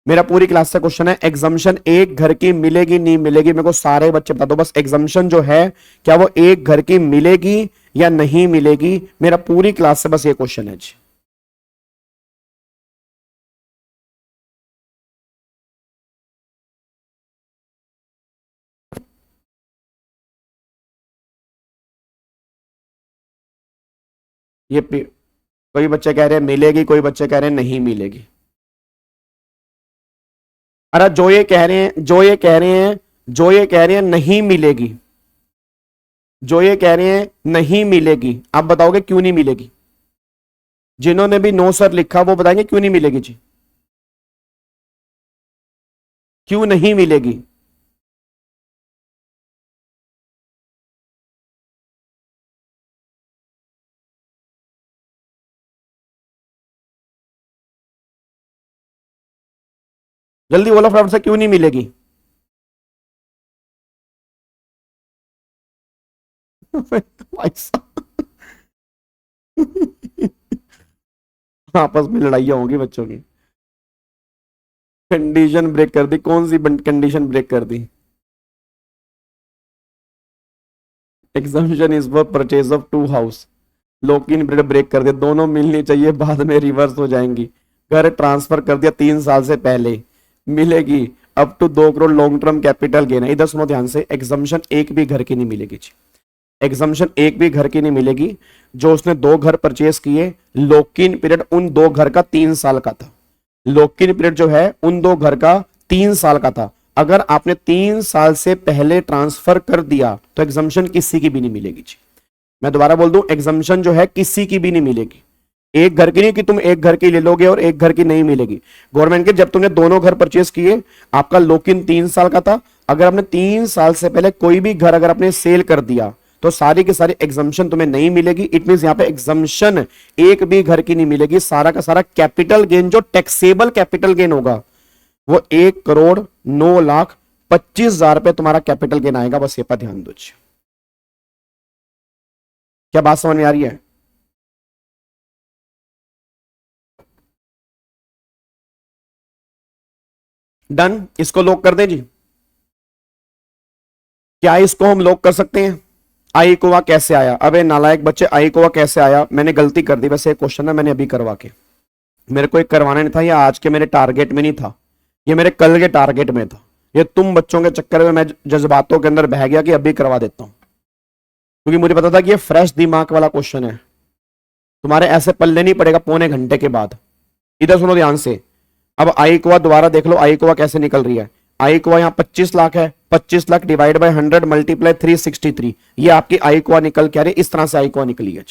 A: मेरा पूरी क्लास से क्वेश्चन है, एग्जम्पशन एक घर की मिलेगी नहीं मिलेगी? मेरे को सारे बच्चे बता दो बस, एग्जम्पशन जो है क्या वो एक घर की मिलेगी या नहीं मिलेगी? मेरा पूरी क्लास से बस ये क्वेश्चन है जी। कोई बच्चे कह रहे हैं मिलेगी, कोई बच्चे कह रहे हैं नहीं मिलेगी। अरे जो ये कह रहे हैं नहीं मिलेगी, जो ये कह रहे हैं नहीं मिलेगी, आप बताओगे क्यों नहीं मिलेगी? जिन्होंने भी नो सर लिखा वो बताएंगे क्यों नहीं मिलेगी जी? क्यों नहीं मिलेगी? जल्दी बोलो फटाफट से, क्यों नहीं मिलेगी? भाई साहब आपस में लड़ाइयाँ होंगी बच्चों की। कंडीशन ब्रेक कर दी, कौन सी कंडीशन ब्रेक कर दी? Exemption is for purchase of two house, lock in period break कर दिया, दोनों मिलनी चाहिए बाद में रिवर्स हो जाएंगी। घर ट्रांसफर कर दिया 3 साल से पहले, मिलेगी up to 2 crore long term capital gain है। इधर सुनो ध्यान से, एग्जामिशन एक भी घर की नहीं मिलेगी जी, एग्जामिशन एक भी घर की नहीं मिलेगी। जो उसने 2 घर परचेस किए, लॉक इन पीरियड उन 2 घर का 3 साल का था। लॉक इन पीरियड जो है उन 2 घर का 3 साल का था। अगर आपने 3 साल से पहले ट्रांसफर कर दिया तो एग्जामिशन किसी की भी नहीं मिलेगी जी। मैं दोबारा बोल दूं, एग्जामिशन जो है किसी की भी नहीं मिलेगी। एक घर की नहीं कि तुम एक घर की ले लोगे और एक घर की नहीं मिलेगी। गवर्नमेंट के जब तुमने दोनों घर परचेस किए, आपका लॉक इन 3 साल का था। अगर आपने 3 साल से पहले कोई भी घर अगर आपने सेल कर दिया तो सारी की सारी एग्जामिशन तुम्हें नहीं मिलेगी। इट मींस यहां पे एग्जामिशन एक भी घर की नहीं मिलेगी। सारा का सारा कैपिटल गेन जो टैक्सेबल कैपिटल गेन होगा वो 1,09,25,000 रुपए तुम्हारा कैपिटल गेन आएगा। बस ये पर ध्यान दो। क्या बात समझ में आ रही है? डन, इसको लॉक कर दें जी। क्या इसको हम लॉक कर सकते हैं? आई कोवा कैसे आया? अबे नालायक बच्चे, आई कोवा कैसे आया? मैंने गलती कर दी, वैसे एक क्वेश्चन है मैंने अभी करवा के, मेरे को एक करवाना नहीं था, या आज के मेरे टारगेट में नहीं था, ये मेरे कल के टारगेट में था। ये तुम बच्चों के चक्कर में मैं जज्बातों के अंदर बह गया कि अभी करवा देता हूं, क्योंकि मुझे पता था कि ये फ्रेश दिमाग वाला क्वेश्चन है, तुम्हारे ऐसे पल्ले नहीं पड़ेगा पौने घंटे के बाद। इधर सुनो ध्यान से, अब आई कोवा दोबारा देख लो, आई कोवा कैसे निकल रही है। आई कोवा यहाँ 25 लाख है, 25 लाख डिवाइड बाय 100 मल्टीप्लाई 363, ये आपकी आई कोवा निकल के आ रही है। इस तरह से आई कोवा निकली है।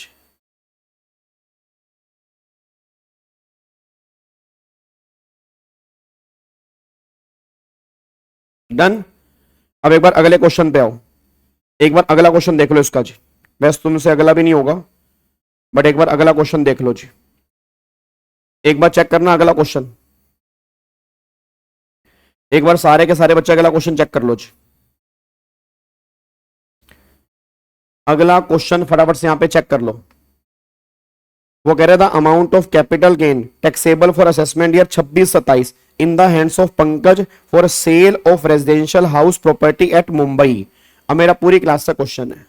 A: डन। अब एक बार अगले क्वेश्चन पे आओ, एक बार अगला क्वेश्चन देख लो इसका जी। वैसे तुमसे अगला भी नहीं होगा, बट एक बार अगला क्वेश्चन देख लो जी। एक बार चेक करना अगला क्वेश्चन, एक बार सारे के सारे बच्चे अगला क्वेश्चन चेक कर लो जी। अगला क्वेश्चन फटाफट से यहां पे चेक कर लो। वो कह रहा था amount of capital gain taxable for assessment year 26-27 in the hands of Pankaj for sale of residential house property at Mumbai. अब मेरा पूरी क्लास से क्वेश्चन है,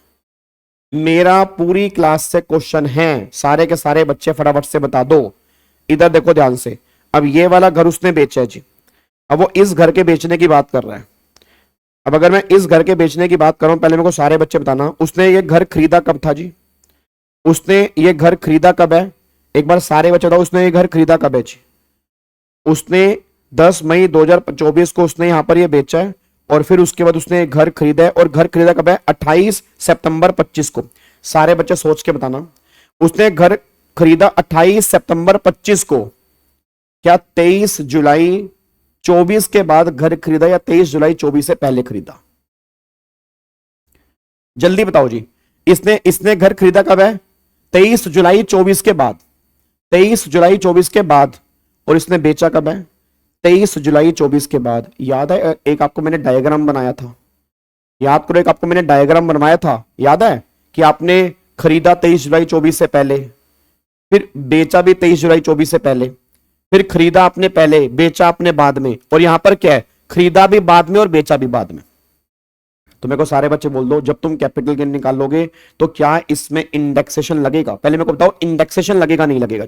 A: मेरा पूरी क्लास से क्वेश्चन है, सारे के सारे बच्चे फटाफट से बता दो। इधर देखो ध्यान से, अब ये वाला घर उसने बेचा है जी, अब वो इस घर के बेचने की बात कर रहा है। अब अगर मैं इस घर के बेचने की बात करूं, पहले मेरे को सारे बच्चे बताना, उसने ये घर खरीदा कब था जी? उसने ये घर खरीदा कब है? एक बार सारे बच्चे बताओ, उसने ये घर खरीदा कब है जी? उसने 10 मई 2024 को उसने यहां पर ये बेचा है, और फिर उसके बाद उसने घर खरीदा है, और घर खरीदा कब है? 28 सितंबर 25 को। सारे बच्चे सोच के बताना, उसने घर खरीदा 28 सितंबर 25 को, क्या 23 जुलाई 24 के बाद घर खरीदा या 23 जुलाई 24 से पहले खरीदा? जल्दी बताओ जी। इसने घर खरीदा कब है? 23 जुलाई 24 के बाद, 23 जुलाई 24 के बाद, और इसने बेचा कब है? 23 जुलाई 24 के बाद, याद है एक आपको मैंने डायग्राम बनाया था, याद करो, एक आपको मैंने डायग्राम बनवाया था, याद है कि आपने खरीदा 23 जुलाई 24 से पहले, फिर बेचा भी 23 जुलाई 24 से पहले, फिर खरीदा आपने पहले, बेचा आपने बाद में, और यहां पर क्या है, खरीदा भी बाद में और बेचा भी बाद में। तो मेरे को सारे बच्चे बोल दो, जब तुम कैपिटल गेन निकालोगे तो क्या इसमें इंडेक्सेशन लगेगा? पहले मेरे को बताओ, इंडेक्सेशन लगेगा नहीं लगेगा?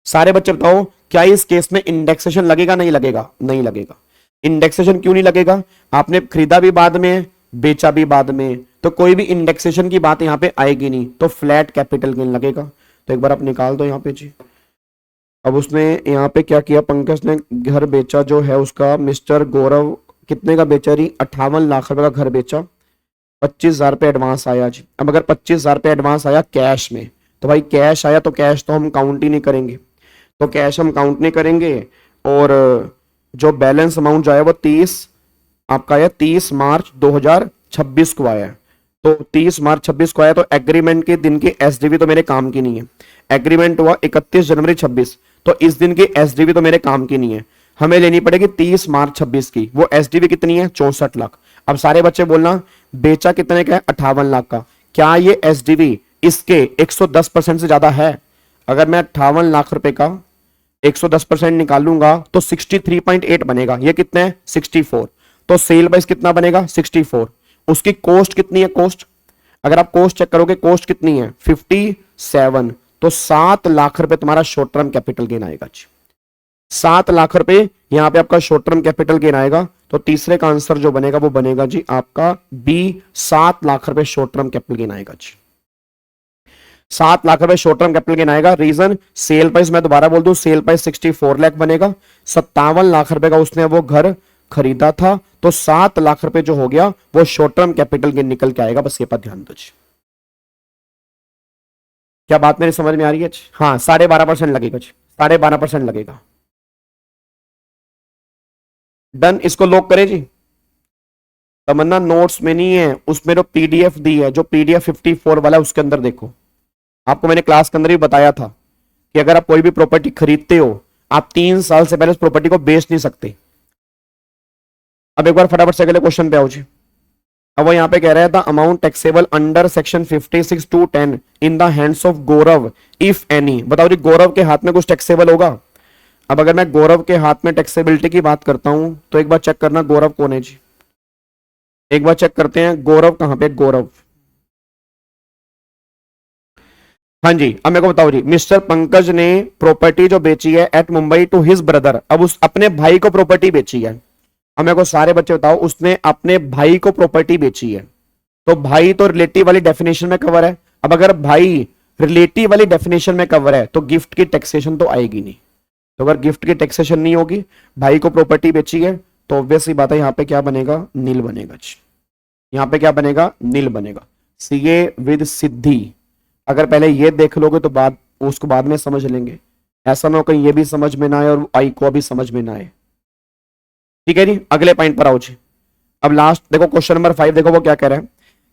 A: सारे बच्चे बताओ, क्या इस केस में इंडेक्सेशन लगेगा नहीं लगेगा? नहीं लगेगा। इंडेक्सेशन क्यों नहीं लगेगा? आपने खरीदा भी बाद में, बेचा भी बाद में, तो कोई भी इंडेक्सेशन की बात यहां पे आएगी नहीं, तो फ्लैट कैपिटल गेन लगेगा। तो एक बार आप निकाल दो यहां पे जी। अब उसने यहाँ पे क्या किया, पंकज ने घर बेचा जो है उसका, मिस्टर गौरव कितने का बेचा रही, 58 लाख रुपए का घर बेचा, 25,000 रुपये एडवांस आया जी। अब अगर 25,000 रुपये एडवांस आया कैश में, तो भाई कैश आया तो कैश तो हम काउंट ही नहीं करेंगे, तो कैश हम काउंट नहीं करेंगे, और जो बैलेंस अमाउंट जो है वो 30 आपका आया, 30 मार्च 2026 को आया। तो 30 मार्च 26 को आया, तो एग्रीमेंट के दिन की एसडीवी तो मेरे काम की नहीं है। एग्रीमेंट हुआ 31 जनवरी 26, तो इस दिन की एसडीवी तो मेरे काम की नहीं है, हमें लेनी पड़ेगी 30 मार्च 26 की। वो एसडीवी कितनी है? 64 लाख। अब सारे बच्चे बोलना, बेचा कितने का है? 58 लाख का। क्या ये एसडीवी इसके 110% से ज्यादा है? अगर मैं 58 लाख रुपए का 110% निकालूंगा तो 63.8 बनेगा। ये कितने है? 64। तो सेल प्राइस कितना बनेगा? 64। उसकी कॉस्ट कितनी है? कॉस्ट अगर आप कॉस्ट चेक करोगे, कॉस्ट कितनी है? 57। तो 7 लाख रुपए तुम्हारा शॉर्ट टर्म कैपिटल गेन आएगा जी। 7 लाख रुपए यहां पे आपका शॉर्ट टर्म कैपिटल गेन आएगा। तो तीसरे का आंसर जो बनेगा वो बनेगा जी आपका बी, 7 लाख रुपए शॉर्ट टर्म कैपिटल गेन आएगा जी। 7 लाख रुपए शॉर्ट टर्म कैपिटल गेन आएगा। रीजन, सेल प्राइस मैं दोबारा बोल दूं, सेल प्राइस 64 लाख बनेगा। 57 लाख रुपए का उसने वो घर खरीदा था, तो 7 लाख रुपए जो हो गया वो शॉर्ट टर्म कैपिटल गेन निकल के आएगा। बस ये पर ध्यान दो जी। क्या बात मेरी समझ में आ रही है? हाँ, 12.5% लगेगा जी, 12.5% लगेगा। डन, इसको लॉक करें जी। तमन्ना नोट्स में नहीं है, उसमें जो पीडीएफ दी है, जो पीडीएफ 54 वाला, उसके अंदर देखो। आपको मैंने क्लास के अंदर ही बताया था कि अगर आप कोई भी प्रॉपर्टी खरीदते हो, आप 3 साल से पहले उस प्रॉपर्टी को बेच नहीं सकते। अब एक बार फटाफट से अगले क्वेश्चन पे आओ जी। अब वो यहां पे कह रहा है, the amount taxable under section 56 to 10 in the hands of Gaurav if any. बताओ जी, गौरव के हाथ में कुछ टैक्सेबल होगा? अब अगर मैं गौरव के हाथ में टैक्सेबिलिटी की बात करता हूं, तो एक बार चेक करना गौरव कौन है जी। एक बार चेक करते हैं गौरव कहां पे, गौरव। हाँ जी, अब मेरे को बताओ जी, मिस्टर पंकज ने प्रॉपर्टी जो बेची है at Mumbai to his brother, अब उस अपने भाई को प्रॉपर्टी बेची है। अब मेरे को सारे बच्चे बताओ, उसने अपने भाई को प्रॉपर्टी बेची है, तो भाई तो रिलेटिव वाली डेफिनेशन में कवर है। अब अगर भाई रिलेटिव वाली डेफिनेशन में कवर है, तो गिफ्ट की टैक्सेशन तो आएगी नहीं। तो अगर गिफ्ट की टैक्सेशन नहीं होगी, भाई को प्रॉपर्टी बेची है, तो ऑब्वियसली बात है, यहां पे क्या बनेगा? नील बनेगा। यहां पे क्या बनेगा? नील बनेगा। सीए विद सिद्धि, अगर पहले ये देख लोगे तो बाद उसको बाद में समझ लेंगे। ऐसा ना हो कहीं ये भी समझ में ना आए और आई को भी समझ में ना आए। ठीक है जी, अगले पॉइंट पर आओ जी। अब लास्ट देखो, क्वेश्चन नंबर 5 देखो, वो क्या कह रहा है?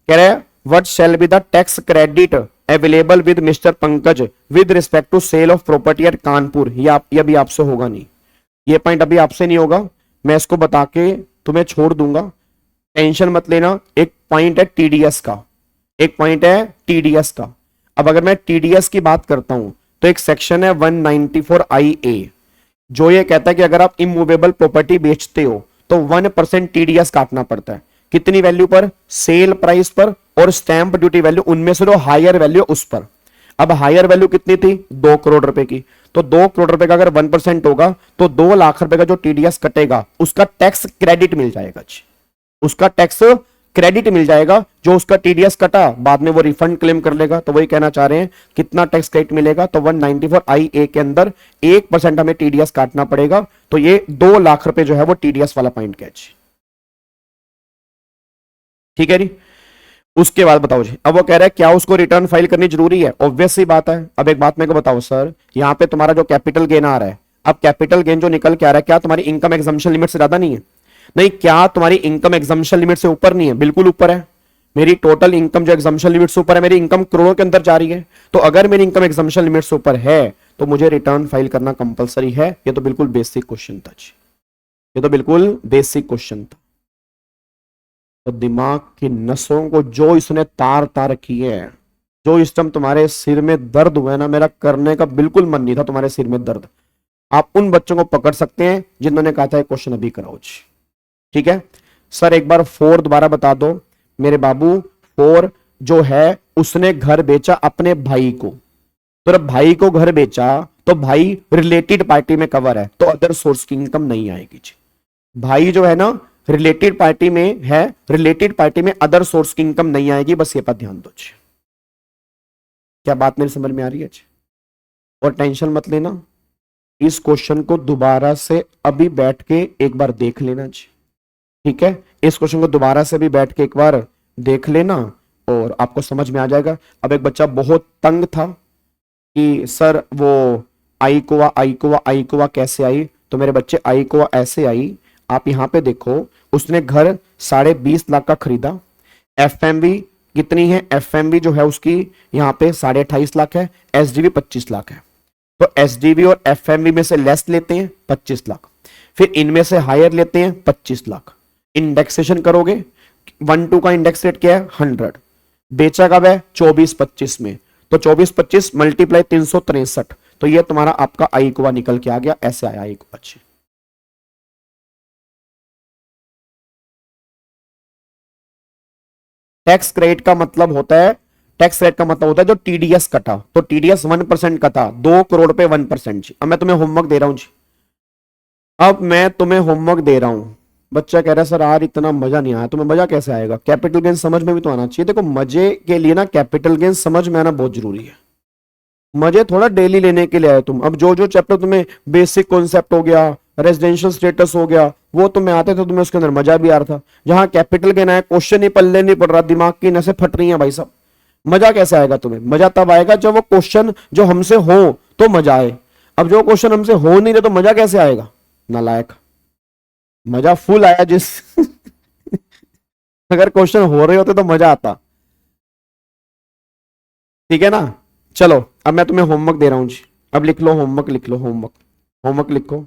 A: कह रहा है, what shall be the tax credit available with Mr Pankaj with respect to sale of property at Kanpur. ये अभी आपसे होगा नहीं, ये पॉइंट अभी आपसे नहीं होगा, मैं इसको बता के तुम्हें छोड़ दूंगा, टेंशन मत लेना। एक पॉइंट है टीडीएस का, एक पॉइंट है टीडीएस का। अब अगर मैं टीडीएस की बात करता हूं, तो एक सेक्शन है 194 IA, जो ये कहता है कि अगर आप इमूवेबल प्रॉपर्टी बेचते हो तो 1% टीडीएस काटना पड़ता है। कितनी वैल्यू पर? सेल प्राइस पर और स्टैंप ड्यूटी वैल्यू, उनमें से जो हायर वैल्यू उस पर। अब हायर वैल्यू कितनी थी? 2 करोड़ रुपए की। तो 2 करोड़ रुपए का अगर 1% होगा, तो 2 लाख रुपए का जो टीडीएस कटेगा उसका टैक्स क्रेडिट मिल जाएगा। उसका टैक्स क्रेडिट मिल जाएगा, जो उसका टीडीएस कटा बाद में वो रिफंड क्लेम कर लेगा। तो वही कहना चाह रहे हैं, कितना टैक्स क्रेडिट मिलेगा? तो 194 IA के अंदर 1% हमें टीडीएस काटना पड़ेगा। तो ये 2 लाख रुपए जो है वो टीडीएस वाला पॉइंट कैच। ठीक है जी, उसके बाद बताओ जी। अब वो कह रहा है, क्या उसको रिटर्न फाइल करनी जरूरी है? ऑब्वियस सी बात है। अब एक बात मेरे को बताओ सर, यहां पे तुम्हारा जो कैपिटल गेन आ रहा है, अब कैपिटल गेन जो निकल के आ रहा है, क्या तुम्हारी इनकम एग्जम्पशन लिमिट से ज्यादा नहीं है? नहीं। क्या तुम्हारी इनकम एग्जम्पशन लिमिट से ऊपर नहीं है? बिल्कुल ऊपर है। मेरी टोटल इनकम जो एग्जम्पशन लिमिट से ऊपर है, मेरी इनकम करोड़ों के अंदर जा रही है। तो अगर मेरी इनकम एग्जम्पशन लिमिट से ऊपर है, तो मुझे रिटर्न फाइल करना कंपलसरी है। ये तो बिल्कुल बेसिक क्वेश्चन था जी। ये तो बिल्कुल बेसिक क्वेश्चन था। तो दिमाग की नसों को जो इसने तार तार रखी है, जो इस टाइम तुम्हारे सिर में दर्द हुआ है ना, मेरा करने का बिल्कुल मन नहीं था तुम्हारे सिर में दर्द। आप उन बच्चों को पकड़ सकते हैं जिन्होंने कहा था ये क्वेश्चन अभी कराओ जी। ठीक है सर, एक बार 4 दोबारा बता दो मेरे बाबू। 4 जो है उसने घर बेचा अपने भाई को, तो जब भाई को घर बेचा तो भाई रिलेटेड पार्टी में कवर है, तो अदर सोर्स की इनकम नहीं आएगी जी। भाई जो है ना रिलेटेड पार्टी में है, रिलेटेड पार्टी में अदर सोर्स की इनकम नहीं आएगी, बस ये पर ध्यान दो जी। क्या बात मेरी समझ में आ रही है जी? और टेंशन मत लेना, इस क्वेश्चन को दोबारा से अभी बैठ के एक बार देख लेना जी। ठीक है, इस क्वेश्चन को दोबारा से भी बैठ के एक बार देख लेना और आपको समझ में आ जाएगा। अब एक बच्चा बहुत तंग था कि सर वो आई कोवा कैसे आई, तो मेरे बच्चे आई कोवा ऐसे आई। आप यहां पे देखो, उसने घर 20.5 लाख का खरीदा। एफएमवी कितनी है? एफएमवी जो है उसकी यहाँ पे 28.5 लाख है, एसडीवी 25 लाख है। तो एसडीवी और एफएमवी में से लेस लेते हैं 25 लाख, फिर इनमें से हायर लेते हैं 25 लाख। इंडेक्सेशन करोगे, 1-2 का इंडेक्स रेट क्या है? 100। बेचा कब है? 24-25 में, तो 24-25 मल्टीप्लाई 363, तो ये तुम्हारा आपका आई कुआ निकल के आ गया। ऐसे आया आई कुआ। अच्छे टैक्स क्रेडिट का मतलब होता है, टैक्स रेट का मतलब होता है जो टीडीएस कटा, तो टीडीएस 1% कटा, 2 करोड़ पे 1% जी। अब मैं तुम्हें होमवर्क दे रहा हूं जी, अब मैं तुम्हें होमवर्क दे रहा हूं। बच्चा कह रहा है सर यार इतना मजा नहीं आया, तुम्हें मजा कैसे आएगा? कैपिटल गेन समझ में भी तो आना चाहिए। देखो मजे के लिए ना कैपिटल गेन समझ में आना बहुत जरूरी है, मजे थोड़ा डेली लेने के लिए आए तुम। अब जो जो चैप्टर तुम्हें बेसिक कॉन्सेप्ट हो गया, रेजिडेंशियल स्टेटस हो गया, वो तुम्हें आते थे, तुम्हें उसके अंदर मजा भी आ रहा था। जहां कैपिटल गेन आया, क्वेश्चन ही पल्ले नहीं पड़ रहा, दिमाग की नसें फट रही हैं भाई साहब, मजा कैसे आएगा तुम्हें? मजा तब आएगा जब वो क्वेश्चन जो हमसे हो तो मजा आए। अब जो क्वेश्चन हमसे हो नहीं रहे तो मजा कैसे आएगा? नालायक, मजा फुल आया जिस अगर क्वेश्चन हो रहे होते तो मजा आता। ठीक है ना? चलो अब मैं तुम्हें होमवर्क दे रहा हूं जी, अब लिख लो होमवर्क, लिख लो होमवर्क, होमवर्क लिखो।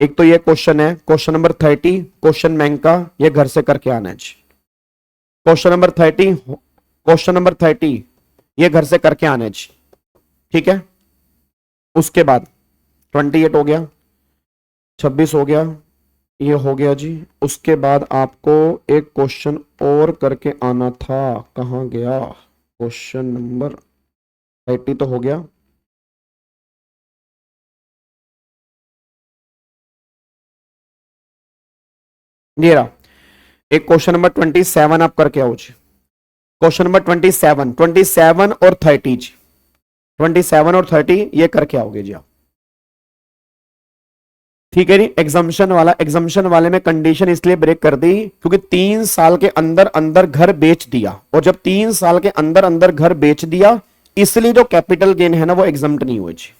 A: एक तो ये क्वेश्चन है, क्वेश्चन नंबर 30, क्वेश्चन बैंक का, ये घर से करके आना है जी। क्वेश्चन नंबर 30, क्वेश्चन नंबर 30 ये घर से करके आना है जी। ठीक है, उसके बाद 28 हो गया, 26 हो गया, ये हो गया जी। उसके बाद आपको एक क्वेश्चन और करके आना था, कहां गया? क्वेश्चन नंबर 30 तो हो गया, ये रहा। एक क्वेश्चन नंबर 27 आप करके आओ जी। क्वेश्चन नंबर 27 और 30 जी, 27 और 30 ये करके आओगे जी आप। ठीक है जी। एग्जाम्पशन वाले में कंडीशन इसलिए ब्रेक कर दी क्योंकि 3 साल के अंदर अंदर घर बेच दिया, और जब 3 साल के अंदर अंदर घर बेच दिया इसलिए जो कैपिटल गेन है ना वो एग्जम्प्ट नहीं हुए जी।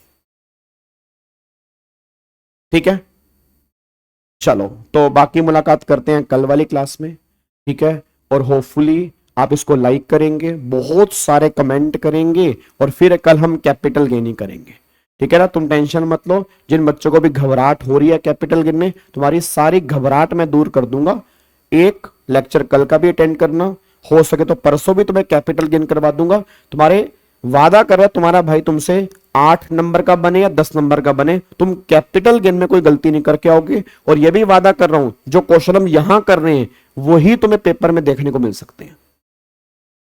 A: ठीक है, चलो तो बाकी मुलाकात करते हैं कल वाली क्लास में। ठीक है, और होपफुली आप इसको लाइक करेंगे, बहुत सारे कमेंट करेंगे, और फिर कल हम कैपिटल गेन ही करेंगे। ठीक है ना? तुम टेंशन मत लो, जिन बच्चों को भी घबराहट हो रही है कैपिटल गेन में, तुम्हारी सारी घबराहट मैं दूर कर दूंगा। एक लेक्चर कल का भी अटेंड करना, हो सके तो परसों भी तुम्हें कैपिटल गेन करवा दूंगा। तुम्हारे वादा कर रहा है तुम्हारा भाई तुमसे 8 नंबर का बने या 10 नंबर का बने, तुम कैपिटल गेन में कोई गलती नहीं करके आओगे। और यह भी वादा कर रहा हूं जो क्वेश्चन हम यहां कर रहे हैं वही तुम्हें पेपर में देखने को मिल सकते हैं।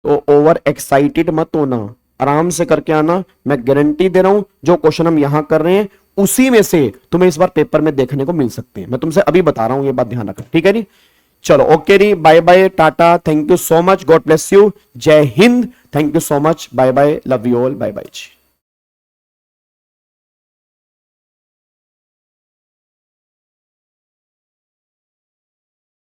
A: तो ओवर एक्साइटेड मत होना, आराम से करके आना, मैं गारंटी दे रहा हूं जो क्वेश्चन हम यहां कर रहे हैं उसी में से तुम्हें इस बार पेपर में देखने को मिल सकते हैं। मैं तुमसे अभी बता रहा हूं, ये बात ध्यान रखना। ठीक है जी, चलो ओके जी, bye bye, tata, thank you so much, God bless you, जय Hind, thank you so much, bye bye, love you all, bye bye ji.